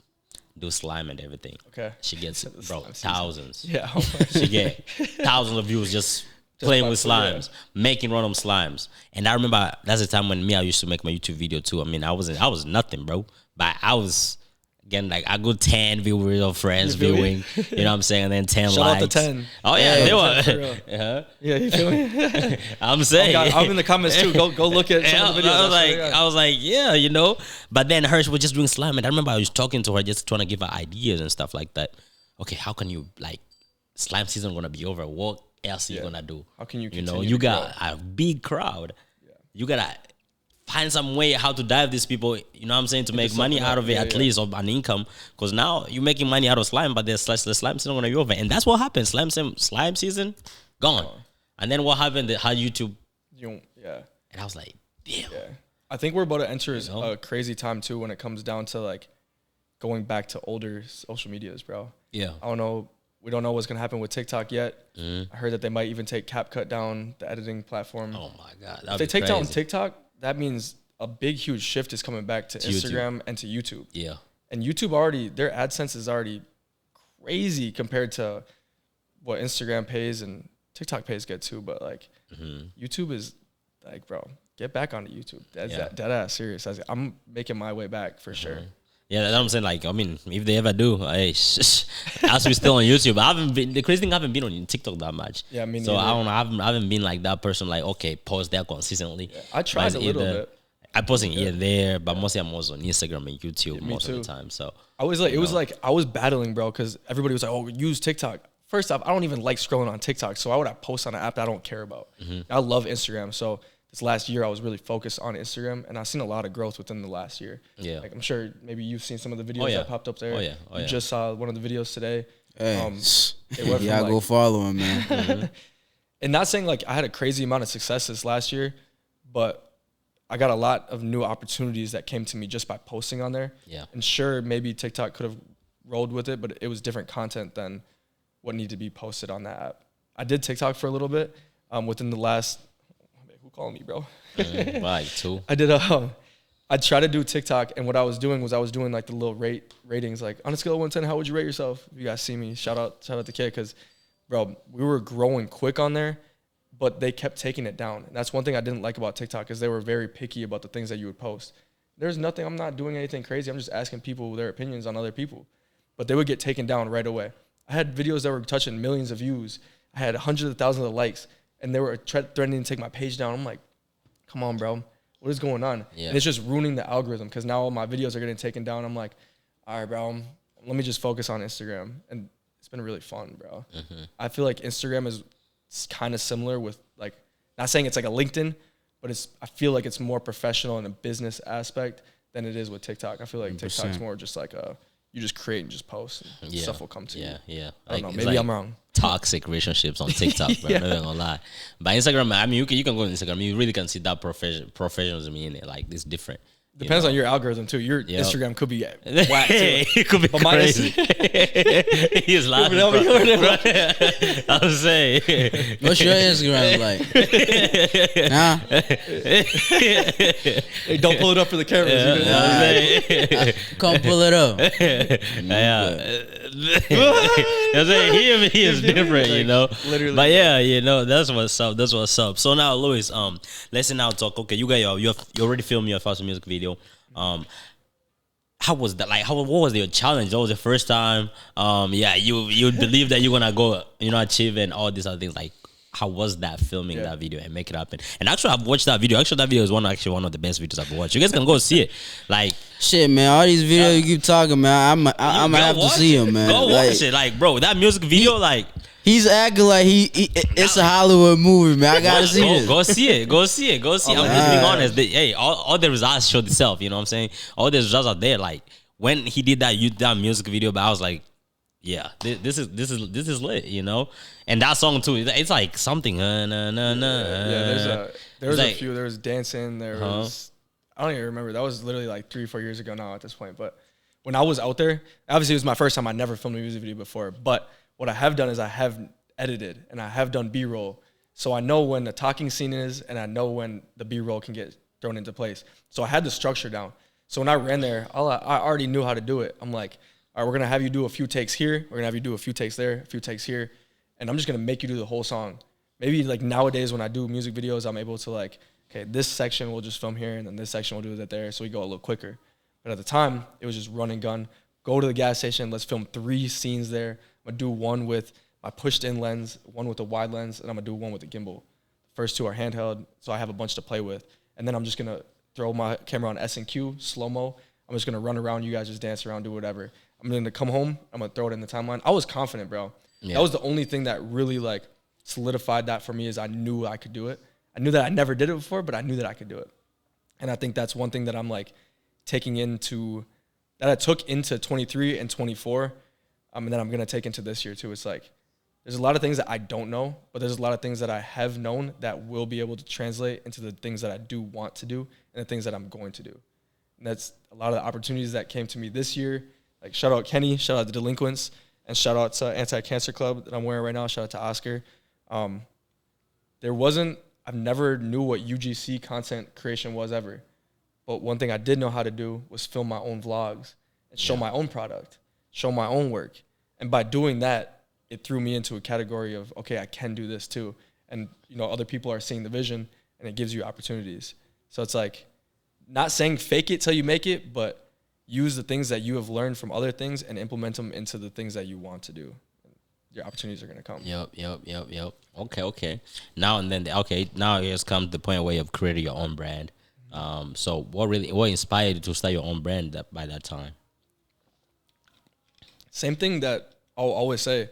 S1: do slime and everything. Okay, she gets thousands. Yeah, she get thousands of views just playing with slimes, making random slimes. And I remember that's the time when I used to make my YouTube video too. I mean, I was nothing, bro, but I was getting like a good 10 viewers or friends viewing, you know what I'm saying, and then 10
S3: Shout
S1: likes.
S3: Shout out to 10.
S1: Oh yeah, they were.
S3: Yeah, you feel me?
S1: I'm saying.
S3: Oh, God, I'm in the comments too. Go look at some of the videos.
S1: I was like, yeah, you know. But then hers was just doing slime, and I remember I was talking to her, just trying to give her ideas and stuff like that. okay, how can you like slime season gonna be over? What else are you gonna do?
S3: How can you
S1: You know,
S3: continue
S1: you
S3: to
S1: got
S3: grow?
S1: a big crowd. You gotta find some way how to dive these people. You know what I'm saying, to make money
S3: something
S1: out of it,
S3: yeah,
S1: at
S3: yeah.
S1: least, or an income. Because now you're making money out of slime, but the slime season gonna be over, and that's what happened. Slime season gone, and then what happened? How YouTube,
S3: Yeah.
S1: and I was like, damn.
S3: Yeah. I think we're about to enter
S1: You know?
S3: a crazy time too when it comes down to like going back to older social medias, bro.
S1: Yeah.
S3: I don't know. We don't know what's gonna happen with TikTok yet.
S1: Mm-hmm.
S3: I heard that they might even take CapCut down, the editing platform.
S1: Oh my god.
S3: If
S1: That'd
S3: they
S1: be
S3: take down
S1: crazy.
S3: TikTok, that means a big, huge shift is coming back to Instagram and to YouTube.
S1: Yeah.
S3: And YouTube already, their AdSense is already crazy compared to what Instagram pays and TikTok pays good too. But like YouTube is like, bro, get back onto YouTube. That's dead ass serious. I'm making my way back for sure.
S1: Yeah, that's what I'm saying. Like, I mean, if they ever do, hey, as we still on YouTube, I haven't been. The crazy thing, I haven't been on TikTok that much.
S3: Yeah, me
S1: so
S3: neither.
S1: I don't know. I haven't been like that person. Like, okay, post there consistently.
S3: Yeah, I tried
S1: But
S3: a little bit.
S1: I posting here and there, but mostly I'm also on Instagram and YouTube most of the time. So
S3: I was like, it was like I was battling, bro, because everybody was like, "Oh, use TikTok." First off, I don't even like scrolling on TikTok, so why would I post on an app that I don't care about? I love Instagram, so this last year I was really focused on Instagram, and I've seen a lot of growth within the last year.
S1: Yeah.
S3: Like I'm sure maybe you've seen some of the videos that popped up there. You just saw one of the videos today.
S2: Hey,
S3: It went
S2: yeah,
S3: from
S2: go
S3: like,
S2: follow him, man.
S3: and not saying like I had a crazy amount of success this last year, but I got a lot of new opportunities that came to me just by posting on there.
S1: Yeah.
S3: And sure, maybe TikTok could have rolled with it, but it was different content than what needed to be posted on that app. I did TikTok for a little bit within the last, who called me, bro?
S1: like two.
S3: I did I tried to do TikTok, and what I was doing was like the little ratings, like on a scale of 1 to 10, how would you rate yourself? If you guys see me, shout out to kid, because bro, we were growing quick on there, but they kept taking it down. And that's one thing I didn't like about TikTok, is they were very picky about the things that you would post. There's nothing, I'm not doing anything crazy. I'm just asking people their opinions on other people, but they would get taken down right away. I had videos that were touching millions of views. I had hundreds of thousands of likes, and they were threatening to take my page down. I'm like, come on, bro. What is going on?
S1: Yeah.
S3: And it's just ruining the algorithm, because now all my videos are getting taken down. I'm like, all right, bro, let me just focus on Instagram. And it's been really fun, bro. I feel like Instagram is kind of similar with, like, not saying it's like a LinkedIn, but I feel like it's more professional in a business aspect than it is with TikTok. I feel like
S2: 100%.
S3: TikTok's more just like you just create and just post, and stuff will come to you.
S1: Yeah.
S3: I don't know.
S1: It's
S3: Maybe I'm wrong.
S1: Toxic relationships on TikTok, bro. I'm not even gonna lie. But Instagram, I mean, you can go on Instagram. You really can see that professionalism in it. Like, it's different.
S3: Depends on your algorithm too. Your
S1: Yep.
S3: Instagram could be whack too.
S1: It could be
S3: But mine is-
S1: crazy. He's laughing.
S3: Bro,
S1: I'm saying.
S2: What's your Instagram like? Nah,
S3: Hey, don't pull it up for the cameras. You know?
S1: I'm saying.
S2: come pull it up.
S1: Yeah. I'm saying he is different, you know.
S3: Literally.
S1: But yeah, you know, that's what's up. That's what's up. So now, Louis, let's now talk. Okay, you already filmed your first music video. How was that? Like, what was your challenge? That was the first time. You believe that you're gonna go, achieve and all these other things. Like, how was that filming that video and make it happen? And actually, I've watched that video. Actually, that video is one of the best videos I've watched. You guys can go see it. Like,
S2: Shit, man, all these videos you keep talking, man, I'm gonna have to see him, man.
S1: Go
S2: Like,
S1: watch it. Like, bro, that music video, like.
S2: he's acting like it's a Hollywood movie, man. I gotta see this.
S1: Go see it. Go see it. Go see it. I'm just being honest. Hey, all the results showed itself. You know what I'm saying? All the results are there. Like, when he did that music video, but I was like, yeah, this is lit, you know. And that song too, it's like something.
S3: Yeah, there was
S1: like-
S3: a few. There was dancing. There was. I don't even remember. That was literally like 3 or 4 years ago now at this point. But when I was out there, obviously it was my first time. I never filmed a music video before. But what I have done is I have edited and I have done B-roll. So I know when the talking scene is, and I know when the B-roll can get thrown into place. So I had the structure down. So when I ran there, I already knew how to do it. I'm like, all right, we're going to have you do a few takes here. We're going to have you do a few takes there, a few takes here. And I'm just going to make you do the whole song. Maybe like nowadays when I do music videos, I'm able to like, okay, this section we'll just film here, and then this section we'll do that there. So we go a little quicker. But at the time, it was just run and gun. Go to the gas station. Let's film 3 scenes there. I'm going to do one with my pushed-in lens, one with a wide lens, and I'm going to do one with a gimbal. First 2 are handheld, so I have a bunch to play with. And then I'm just going to throw my camera on S&Q, slow-mo. I'm just going to run around. You guys just dance around, do whatever. I'm going to come home. I'm going to throw it in the timeline. I was confident, bro.
S1: Yeah.
S3: That was the only thing that really like solidified that for me is I knew I could do it. I knew that I never did it before, but I knew that I could do it. And I think that's one thing that I'm like taking into, that I took into 23 and 24. And then I'm going to take into this year too. It's like, there's a lot of things that I don't know, but there's a lot of things that I have known that will be able to translate into the things that I do want to do and the things that I'm going to do. And that's a lot of the opportunities that came to me this year. Like shout out Kenny, shout out the Delinquents, and shout out to Anti-Cancer Club that I'm wearing right now. Shout out to Oscar. I've never knew what UGC content creation was ever. But one thing I did know how to do was film my own vlogs and show my own product, show my own work. And by doing that, it threw me into a category of, okay, I can do this too. And, you know, other people are seeing the vision and it gives you opportunities. So it's like, not saying fake it till you make it, but use the things that you have learned from other things and implement them into the things that you want to do. Your opportunities are going to come.
S1: Yep. Okay. Now it has come to the point where you've created your own brand. So what inspired you to start your own brand by that time?
S3: Same thing that I'll always say.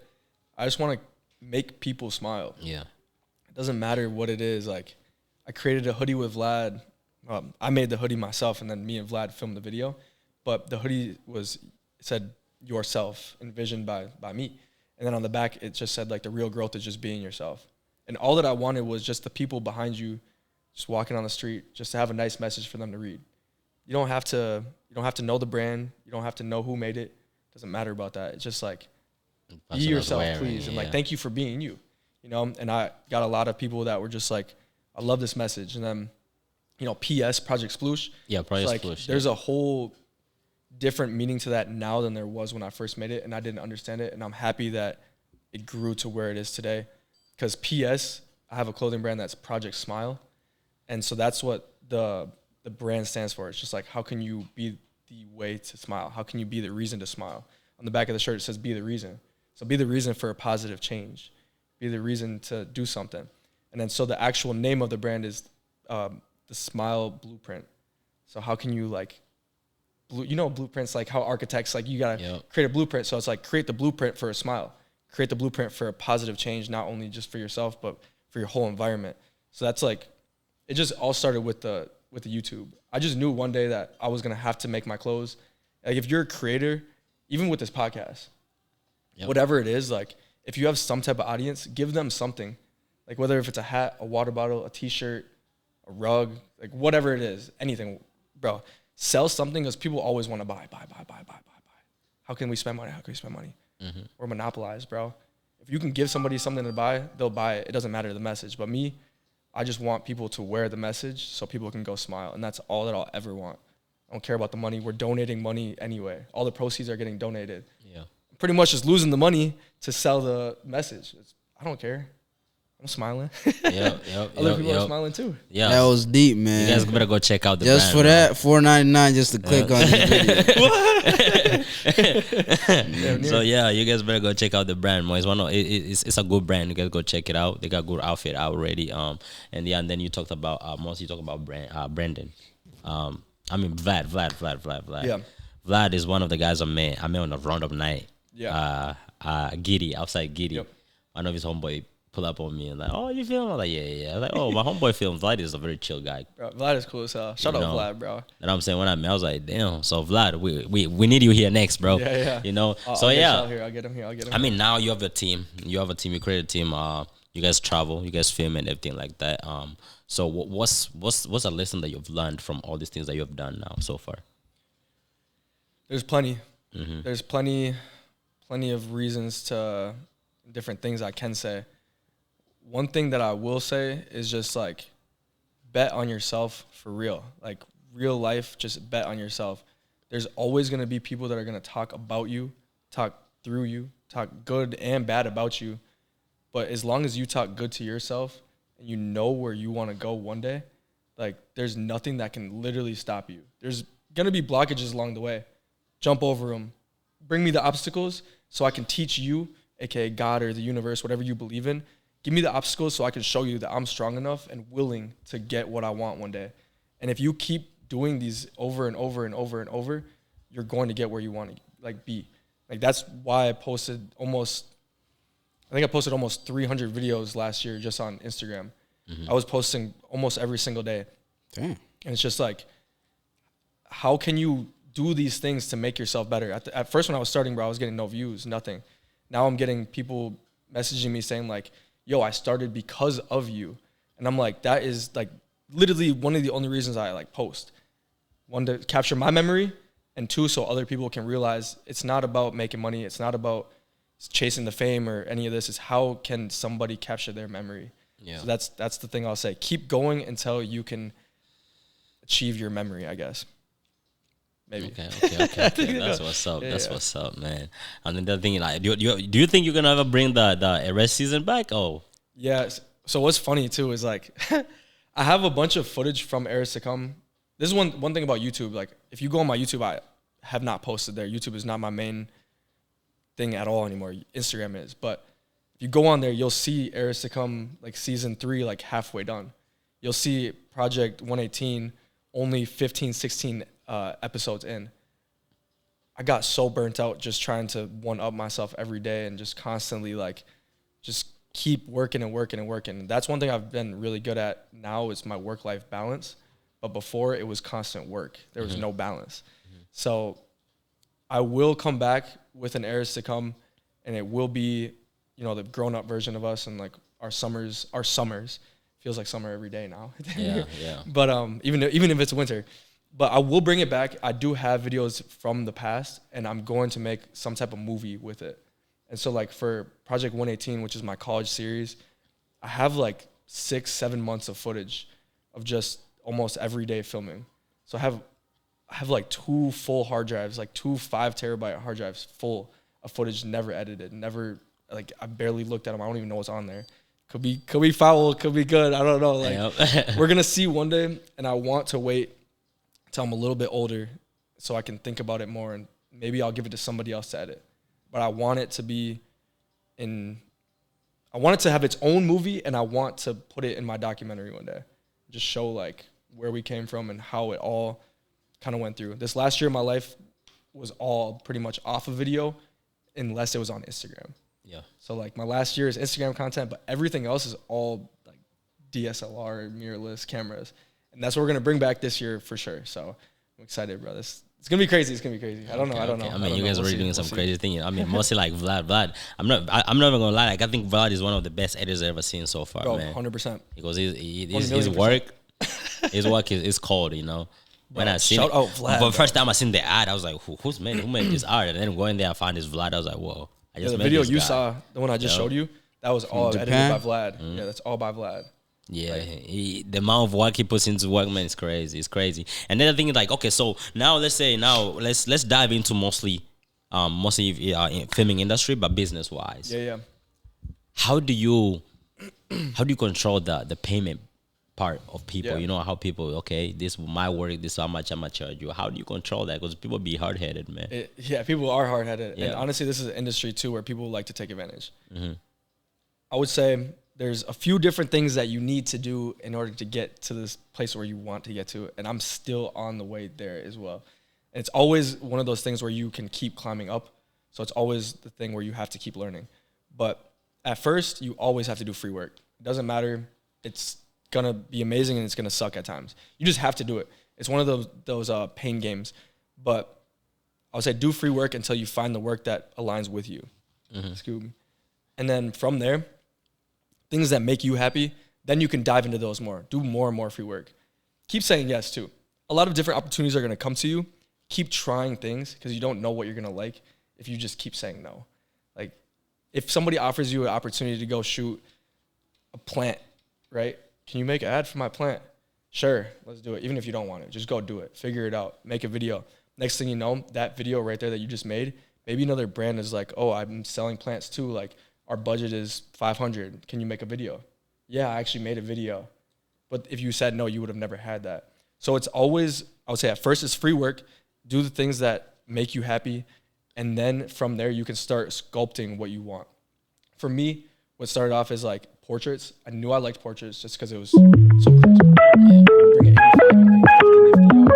S3: I just want to make people smile.
S1: Yeah.
S3: It doesn't matter what it is. Like, I created a hoodie with Vlad. I made the hoodie myself, and then me and Vlad filmed the video. But the hoodie said yourself, envisioned by me. And then on the back, it just said, like, the real growth is just being yourself. And all that I wanted was just the people behind you just walking on the street, just to have a nice message for them to read. You don't have to know the brand. You don't have to know who made it. It doesn't matter about that. It's just like, be yourself, please. And like, thank you for being you, you know? And I got a lot of people that were just like, I love this message. And then, you know, PS, Project Sploosh. Yeah, Project Sploosh. There's a whole different meaning to that now than there was when I first made it. And I didn't understand it. And I'm happy that it grew to where it is today. Because PS, I have a clothing brand that's Project Smile. And so that's what the brand stands for. It's just like, how can you be the way to smile? How can you be the reason to smile? On the back of the shirt, it says, be the reason. So be the reason for a positive change. Be the reason to do something. And then so the actual name of the brand is the Smile Blueprint. So how can you like, blueprints, like how architects, like you gotta create a blueprint. So it's like, create the blueprint for a smile. Create the blueprint for a positive change, not only just for yourself, but for your whole environment. So that's like, it just all started with the YouTube. I just knew one day that I was gonna have to make my clothes. Like if you're a creator, even with this podcast, whatever it is, like if you have some type of audience, give them something. Like whether if it's a hat, a water bottle, a t-shirt, a rug, like whatever it is, anything, bro. Sell something because people always want to buy. How can we spend money? Mm-hmm. We're monopolized, bro. If you can give somebody something to buy, they'll buy it. It doesn't matter the message. But me, I just want people to wear the message so people can go smile. And that's all that I'll ever want. I don't care about the money. We're donating money anyway. All the proceeds are getting donated. Yeah. I'm pretty much just losing the money to sell the message. I don't care. I'm smiling. Other people are smiling too.
S2: Yeah, that was deep, man.
S1: You guys better go check out the
S2: just
S1: brand,
S2: for that, $4.99 just to click on this
S1: video. So you guys better go check out the brand, man. It's a good brand. You guys go check it out. They got good outfit out already. And then you talked about Brandon. I mean Vlad. Yeah. Vlad is one of the guys I met on a roundup night. Yeah. Giddy, outside Giddy. Yep. One of his homeboy pull up on me and like, oh, you film? I'm like, yeah. I was like, oh, my homeboy film. Vlad is a very chill guy.
S3: Bro, Vlad is cool as hell. Shout out Vlad, bro.
S1: And I'm saying when I met, I was like, damn. So Vlad, we need you here next, bro. Yeah. You know.
S3: I'll get him here.
S1: I mean, now you have a team. You create a team. You guys travel. You guys film and everything like that. So what's a lesson that you've learned from all these things that you have done now so far?
S3: There's plenty. Mm-hmm. There's plenty of reasons to different things I can say. One thing that I will say is just like bet on yourself for real. Like real life, just bet on yourself. There's always going to be people that are going to talk about you, talk through you, talk good and bad about you. But as long as you talk good to yourself and you know where you want to go one day, like there's nothing that can literally stop you. There's going to be blockages along the way. Jump over them. Bring me the obstacles so I can teach you, aka God or the universe, whatever you believe in. Give me the obstacles so I can show you that I'm strong enough and willing to get what I want one day. And if you keep doing these over and over and over and over, you're going to get where you want to be. Like that's why I posted almost 300 videos last year just on Instagram. I was posting almost every single day.
S2: Damn.
S3: And it's just like, how can you do these things to make yourself better? At first when I was starting, bro, I was getting no views, nothing. Now I'm getting people messaging me saying like, yo, I started because of you. And I'm like, that is like literally one of the only reasons I like post. One, to capture my memory, and two, so other people can realize it's not about making money. It's not about chasing the fame or any of this. It's how can somebody capture their memory?
S1: Yeah.
S3: So that's the thing I'll say. Keep going until you can achieve your memory, I guess. Maybe.
S1: Okay. That's what's up. That's what's up, man. And then the thing, like, do you think you're gonna ever bring the arrest season back? Oh,
S3: yeah. So what's funny too is like, I have a bunch of footage from Eras to Come. This is one thing about YouTube. Like, if you go on my YouTube, I have not posted there. YouTube is not my main thing at all anymore. Instagram is, but if you go on there, you'll see Eras to Come like season 3 like halfway done. You'll see Project 118 only 15, 16 episodes in. I got so burnt out just trying to one up myself every day and just constantly like just keep working and working and working. That's one thing I've been really good at now is my work-life balance. But before it was constant work. There was no balance. So I will come back with an Eras to Come, and it will be, you know, the grown-up version of us and like our summers. Feels like summer every day now.
S1: yeah.
S3: But even if it's winter. But I will bring it back. I do have videos from the past, and I'm going to make some type of movie with it. And so like for Project 118, which is my college series, I have like 6-7 months of footage of just almost every day filming. So I have like 2 full hard drives, like 2 5-terabyte hard drives full of footage, never edited, never, like I barely looked at them. I don't even know what's on there. Could be foul, could be good. I don't know. Like we're gonna see one day, and I want to wait till I'm a little bit older so I can think about it more, and maybe I'll give it to somebody else to edit. But I want it to be I want it to have its own movie, and I want to put it in my documentary one day. Just show like where we came from and how it all kind of went through. This last year, my life was all pretty much off of video unless it was on Instagram.
S1: Yeah.
S3: So like my last year is Instagram content, but everything else is all like DSLR, mirrorless cameras. And that's what we're going to bring back this year for sure. So I'm excited, bro. It's going to be crazy. It's going to be crazy. I don't know.
S1: I mean, you guys are really doing some crazy things. I mean, mostly like Vlad. I'm not even going to lie. Like, I think Vlad is one of the best editors I've ever seen so far,
S3: bro,
S1: man.
S3: 100%.
S1: Because his work is cold, you know. When I seen
S3: shout
S1: it,
S3: out Vlad,
S1: but first time I seen the ad, I was like, who made this art? And then going there, I found this Vlad. I was like, whoa. I just
S3: the
S1: met
S3: video
S1: this
S3: you
S1: guy.
S3: saw, the one I just showed you, that was all edited by Vlad. Yeah, that's all by Vlad.
S1: Yeah, the amount of work he puts into work, man, is crazy. It's crazy. And then the thing is like, okay, so now let's dive into mostly in filming industry, but business wise.
S3: Yeah.
S1: How do you control the payment part of people?
S3: Yeah.
S1: You know how people, okay, this is my work, this is how much I'm gonna charge you. How do you control that? Because people be hard headed, man.
S3: People are hard headed,
S1: Yeah.
S3: and honestly, this is an industry too where people like to take advantage. I would say there's a few different things that you need to do in order to get to this place where you want to get to, and I'm still on the way there as well. And it's always one of those things where you can keep climbing up, so it's always the thing where you have to keep learning. But at first, you always have to do free work. It doesn't matter. It's gonna be amazing and it's gonna suck at times. You just have to do it. It's one of those pain games. But I would say do free work until you find the work that aligns with you. Scoob. And then from there, things that make you happy, then you can dive into those more. Do more and more free work. Keep saying yes too. A lot of different opportunities are gonna come to you. Keep trying things because you don't know what you're gonna like if you just keep saying no. Like if somebody offers you an opportunity to go shoot a plant, right? Can you make an ad for my plant? Sure, let's do it. Even if you don't want it, just go do it. Figure it out. Make a video. Next thing you know, that video right there that you just made, maybe another brand is like, oh, I'm selling plants too. Like our budget is $500. Can you make a video? Yeah, I actually made a video. But if you said no, you would have never had that. So it's always, I would say at first it's free work. Do the things that make you happy. And then from there, you can start sculpting what you want. For me, what started off as like portraits. I knew I liked portraits just because it was so crisp. Yeah. Bring an 85,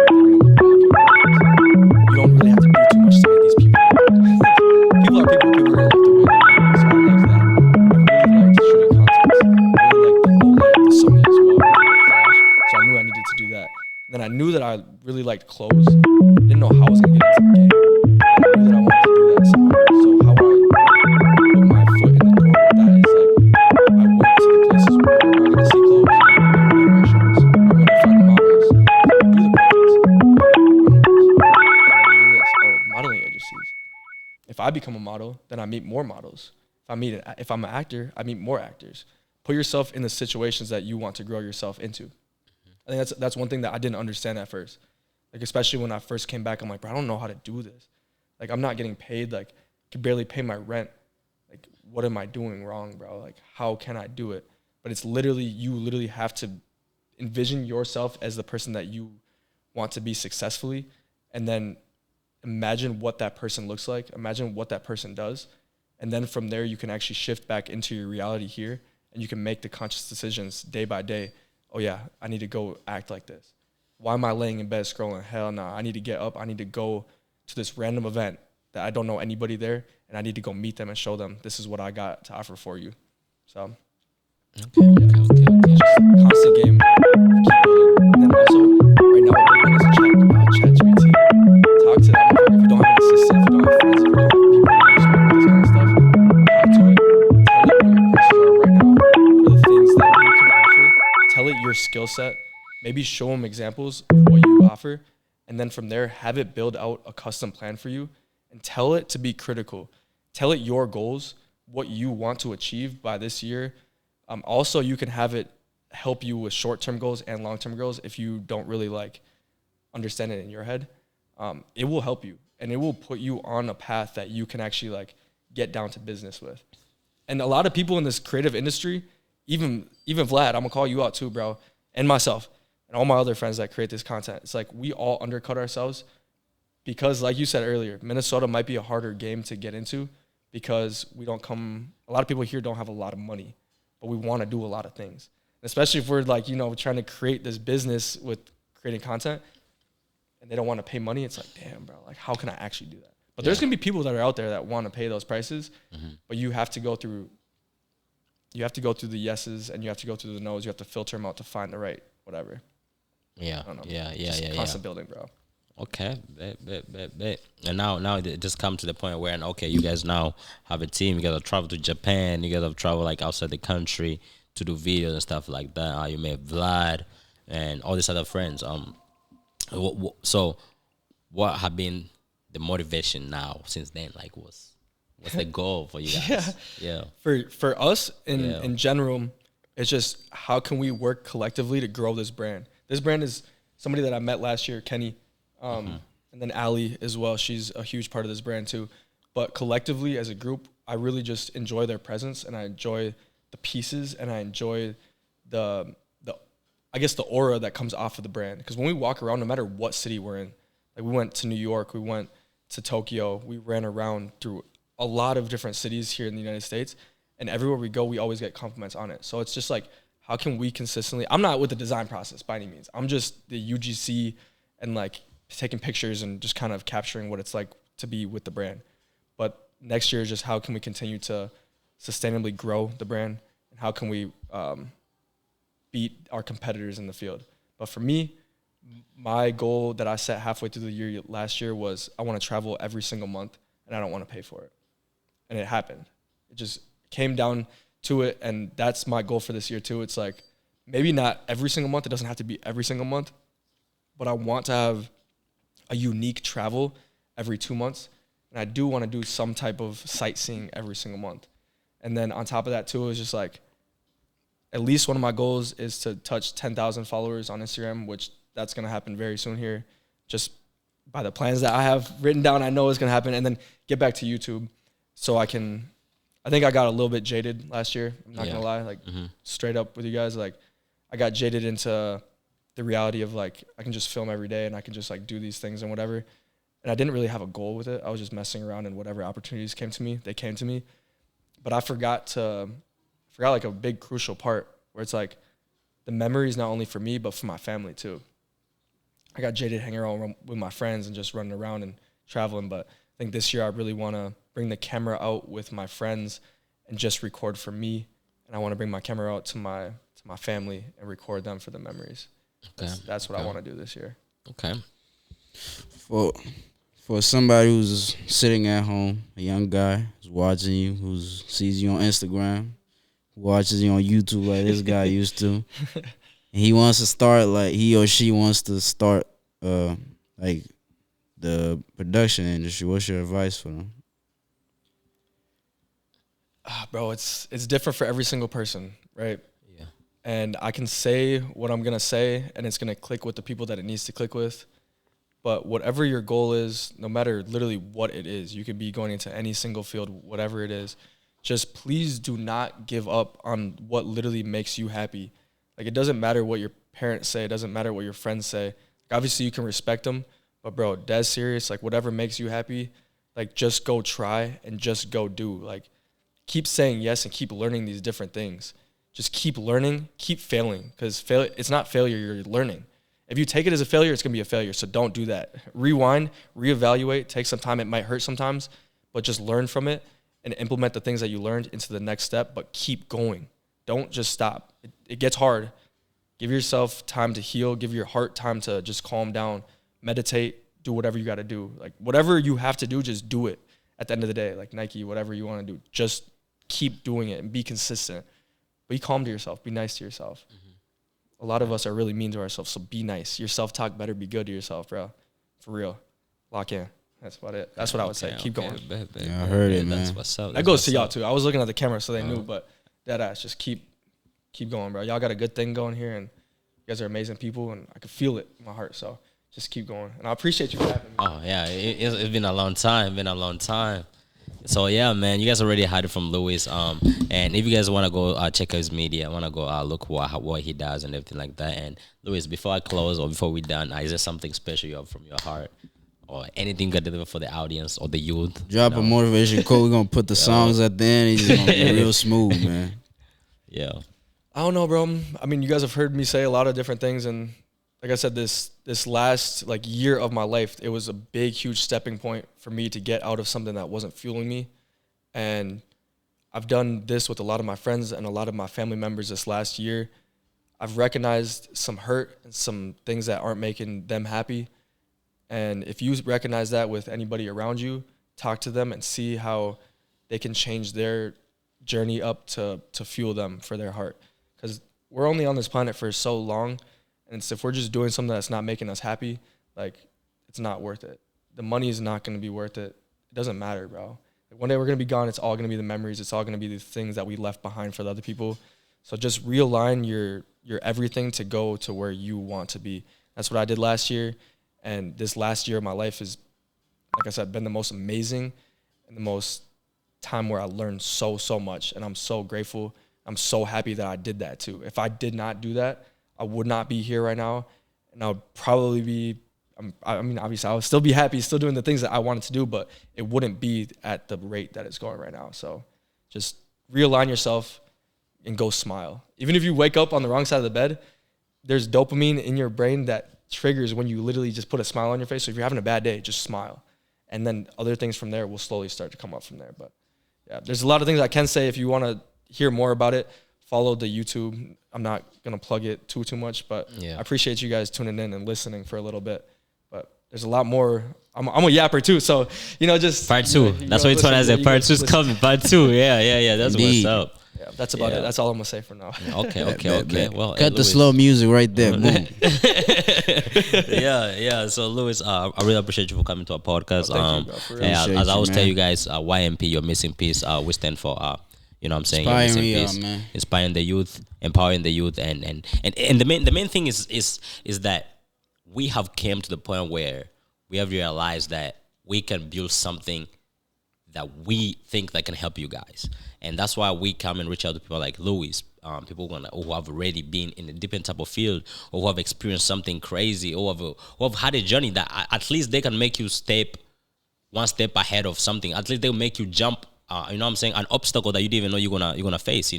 S3: bring a 50 nifty out, they're gonna look like you don't really have to do too much to make these people look good. liked clothes. I didn't know how I was gonna get into the game. And I knew that I wanted to do that somehow. So how I put my foot in the door with that is like I went to the places where am I gonna see clothes? The runway shows. Where am I gonna find the models? So I'm gonna do the portraits. Runways. I'm gonna do this. Oh, modeling agencies. If I become a model, then I meet more models. If I'm an actor, I meet more actors. Put yourself in the situations that you want to grow yourself into. I think that's one thing that I didn't understand at first. Like, especially when I first came back, I'm like, bro, I don't know how to do this. Like, I'm not getting paid. Like, I can barely pay my rent. Like, what am I doing wrong, bro? Like, how can I do it? But it's literally, you literally have to envision yourself as the person that you want to be successfully, and then imagine what that person looks like. Imagine what that person does. And then from there, you can actually shift back into your reality here, and you can make the conscious decisions day by day. Oh yeah, I need to go act like this. Why am I laying in bed scrolling? Hell no, I need to get up. I need to go to this random event that I don't know anybody there, and I need to go meet them and show them this is what I got to offer for you. So,
S1: Okay.
S3: it's just a constant game of keep building. And then also, right now, a big one is ChatGPT. Talk to that motherfucker. If you don't have an assistant, if you don't have friends, if you don't have people that are smart with this kind of stuff, talk to it. Tell it what your prices are right now for the things that you can offer. Tell it your skill set. Maybe show them examples of what you offer. And then from there, have it build out a custom plan for you and tell it to be critical. Tell it your goals, what you want to achieve by this year. Also, you can have it help you with short-term goals and long-term goals if you don't really like understand it in your head. It will help you, and it will put you on a path that you can actually like get down to business with. And a lot of people in this creative industry, even Vlad, I'm gonna call you out too, bro, and myself and all my other friends that create this content. It's like we all undercut ourselves because, like you said earlier, Minnesota might be a harder game to get into because we don't come. A lot of people here don't have a lot of money, but we want to do a lot of things. Especially if we're like, trying to create this business with creating content and they don't want to pay money. It's like, damn, bro, like how can I actually do that? But there's going to be people that are out there that want to pay those prices, but you have to go through the yeses and you have to go through the no's. You have to filter them out to find the right whatever.
S1: Yeah.
S3: I don't know.
S1: Yeah.
S3: Constant building, bro.
S1: Okay, bet. And now it just come to the point where, okay, you guys now have a team. You guys have traveled to Japan. You guys have traveled like outside the country to do videos and stuff like that. You met Vlad and all these other friends. So what have been the motivation now since then? Like, what's the goal for you guys? Yeah.
S3: For us in general, it's just how can we work collectively to grow this brand? This brand is somebody that I met last year, Kenny. And then Allie as well. She's a huge part of this brand too. But collectively as a group, I really just enjoy their presence and I enjoy the pieces and I enjoy the I guess the aura that comes off of the brand. Because when we walk around, no matter what city we're in, like we went to New York, we went to Tokyo, we ran around through a lot of different cities here in the United States, and everywhere we go, we always get compliments on it. So it's just like, how can we consistently, I'm not with the design process by any means. I'm just the UGC and like taking pictures and just kind of capturing what it's like to be with the brand. But next year is just how can we continue to sustainably grow the brand and how can we beat our competitors in the field. But for me, my goal that I set halfway through the year last year was I want to travel every single month and I don't want to pay for it. And it happened. It just came down to it, and that's my goal for this year too. It's like maybe not every single month. It doesn't have to be every single month, but I want to have a unique travel every 2 months. And I do want to do some type of sightseeing every single month. And then on top of that too, is just like, at least one of my goals is to touch 10,000 followers on Instagram, which that's going to happen very soon here. Just by the plans that I have written down, I know it's going to happen. And then get back to YouTube so I think I got a little bit jaded last year. I'm not going to lie, like straight up with you guys. Like I got jaded into the reality of like, I can just film every day and I can just like do these things and whatever. And I didn't really have a goal with it. I was just messing around and whatever opportunities came to me, they came to me. But I forgot like a big crucial part where it's like the memories not only for me, but for my family too. I got jaded hanging around with my friends and just running around and traveling. But I think this year I really want to bring the camera out with my friends and just record for me. And I want to bring my camera out to my family and record them for the memories. Okay. That's what I want to do this year.
S1: Okay.
S2: For for somebody who's sitting at home, a young guy who's watching you, who sees you on Instagram, who watches you on YouTube like this guy used to, and he wants to start like he or she wants to start like the production industry. What's your advice for them?
S3: Bro, it's different for every single person, right?
S1: Yeah.
S3: And I can say what I'm gonna say, and it's gonna click with the people that it needs to click with. But whatever your goal is, no matter literally what it is, you could be going into any single field, whatever it is. Just please do not give up on what literally makes you happy. Like, it doesn't matter what your parents say, it doesn't matter what your friends say. Like, obviously, you can respect them, but bro, dead serious. Like, whatever makes you happy, like, just go try and just go do. Like, keep saying yes and keep learning these different things. Just keep learning, keep failing, because it's not failure, you're learning. If you take it as a failure, it's going to be a failure, so don't do that. Rewind, reevaluate, take some time. It might hurt sometimes, but just learn from it and implement the things that you learned into the next step, but keep going. Don't just stop. It gets hard. Give yourself time to heal. Give your heart time to just calm down, meditate, do whatever you got to do. Like, whatever you have to do, just do it at the end of the day. Like Nike, whatever you want to do, just keep doing it and be consistent. Be calm to yourself. Be nice to yourself. Mm-hmm. A lot of us are really mean to ourselves, so be nice. Your self-talk better be good to yourself, bro. For real. Lock in. That's about it. That's what I would say. Keep going.
S2: Yeah, I heard it, man.
S1: That's what's up.
S3: That goes to y'all, too. I was looking at the camera, so they knew, but that ass, just keep going, bro. Y'all got a good thing going here, and you guys are amazing people, and I can feel it in my heart, so just keep going. And I appreciate you for having me.
S1: Oh, yeah. It's been a long time. So yeah, man, you guys already heard it from Louis. And if you guys want to go check out his media, want to go look what he does and everything like that. And Louis, before I close or before we're done, is there something special you have from your heart or anything you got to deliver for the audience or the youth?
S2: Drop a motivation quote. We're gonna put the songs at the end. He's gonna be real smooth, man.
S1: Yeah.
S3: I don't know, bro. I mean, you guys have heard me say a lot of different things, and like I said, this last like year of my life, it was a big, huge stepping point for me to get out of something that wasn't fueling me. And I've done this with a lot of my friends and a lot of my family members this last year. I've recognized some hurt and some things that aren't making them happy. And if you recognize that with anybody around you, talk to them and see how they can change their journey up to fuel them for their heart. Because we're only on this planet for so long. And if we're just doing something that's not making us happy, like, it's not worth it. The money is not going to be worth it. It doesn't matter, bro. Like, one day we're going to be gone. It's all going to be the memories. It's all going to be the things that we left behind for the other people. So just realign your everything to go to where you want to be. That's what I did last year. And this last year of my life is, like I said, been the most amazing and the most time where I learned so much. And I'm so grateful. I'm so happy that I did that too. If I did not do that, I would not be here right now, and I would probably be, I mean, obviously, I would still be happy, still doing the things that I wanted to do, but it wouldn't be at the rate that it's going right now. So just realign yourself and go smile. Even if you wake up on the wrong side of the bed, there's dopamine in your brain that triggers when you literally just put a smile on your face. So if you're having a bad day, just smile. And then other things from there will slowly start to come up from there. But yeah, there's a lot of things I can say. If you want to hear more about it, follow the YouTube. I'm not going to plug it too much, but I appreciate you guys tuning in and listening for a little bit. But there's a lot more. I'm a yapper too, so, just...
S1: Part two. That's what it's when I said part two's coming. Part two. Yeah. That's
S2: Indeed.
S1: what's up.
S3: Yeah, that's about it. That's all I'm going to say for now.
S1: Okay. Well,
S2: cut the slow music right there. Boom.
S1: Yeah. So, Louis, I really appreciate you for coming to our podcast.
S3: Thank you, bro, for real.
S1: As I always tell you guys, YMP, your missing piece, we stand for... you know what I'm saying? Inspiring the youth, empowering the youth, and the main thing is that we have came to the point where we have realized that we can build something that we think that can help you guys, and that's why we come and reach out to people like Louis, people who have already been in a different type of field, or who have experienced something crazy, or who have had a journey that at least they can make you step one step ahead of something. At least they'll make you jump. You know what I'm saying? An obstacle that you didn't even know you're gonna face,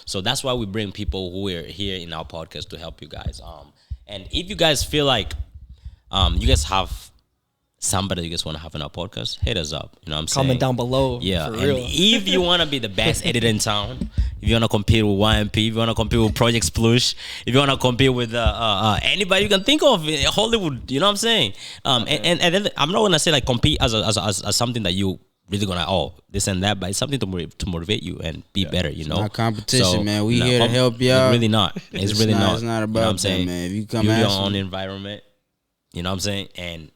S1: So that's why we bring people who are here in our podcast to help you guys. And if you guys feel like you guys have somebody you guys want to have on our podcast, hit us up. You know what I'm saying?
S3: Comment down below.
S1: Yeah,
S3: for
S1: and
S3: real.
S1: if you want to be the best editor in town, if you want to compete with YMP, if you want to compete with Project Splush, if you want to compete with anybody you can think of in Hollywood, you know what I'm saying? And then I'm not gonna say like compete as something that you really gonna this and that, but it's something to motivate you and be better. You know,
S2: not competition, man. We here to help y'all.
S1: It's really not. It's really not.
S2: It's not about
S1: you know what I'm saying?
S2: that, man. If you come
S1: your
S2: at
S1: own environment, you know what I'm saying, and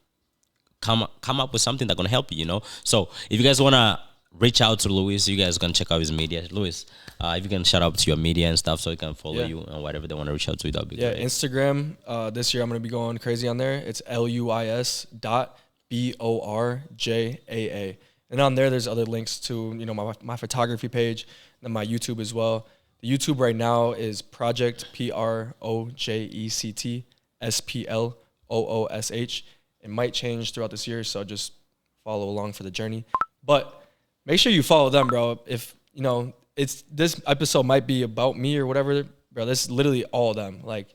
S1: come up with something that's gonna help you. You know. So if you guys wanna reach out to Luis, you guys can check out his media. Luis, if you can shout out to your media and stuff, so you can follow you and whatever they want to reach out to you, that'd be great.
S3: Instagram. This year I'm gonna be going crazy on there. It's LUIS.BORJAA. And on there's other links to, you know, my photography page and my YouTube as well. The YouTube right now is Project PROJECTSPLOOSH. It might change throughout this year, so just follow along for the journey. But make sure you follow them, bro. If, you know, this episode might be about me or whatever, bro, this is literally all of them. Like,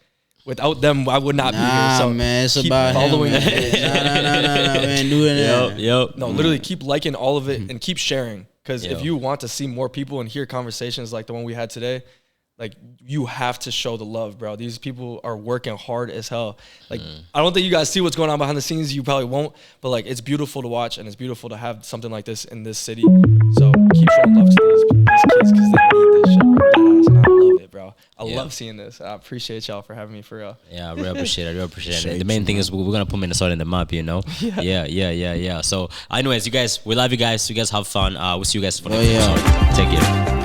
S3: without them, I would not be here. So
S2: man, it's
S3: keep
S2: about
S3: following
S2: him, man. No, man, do it.
S1: Yep.
S3: No, literally keep liking all of it and keep sharing. Because if you want to see more people and hear conversations like the one we had today, like, you have to show the love, bro. These people are working hard as hell. Like, I don't think you guys see what's going on behind the scenes. You probably won't. But, like, it's beautiful to watch, and it's beautiful to have something like this in this city. So keep showing love to these kids because they need this shit, bro. Deadass, and I love it, bro. I love seeing this. I appreciate y'all for having me, for real.
S1: Yeah, I really appreciate it. I really appreciate it. The main thing is we're going to put Minnesota in the map, you know? Yeah. So, anyways, you guys, we love you guys. You guys have fun. We'll see you guys for the next episode. Take care.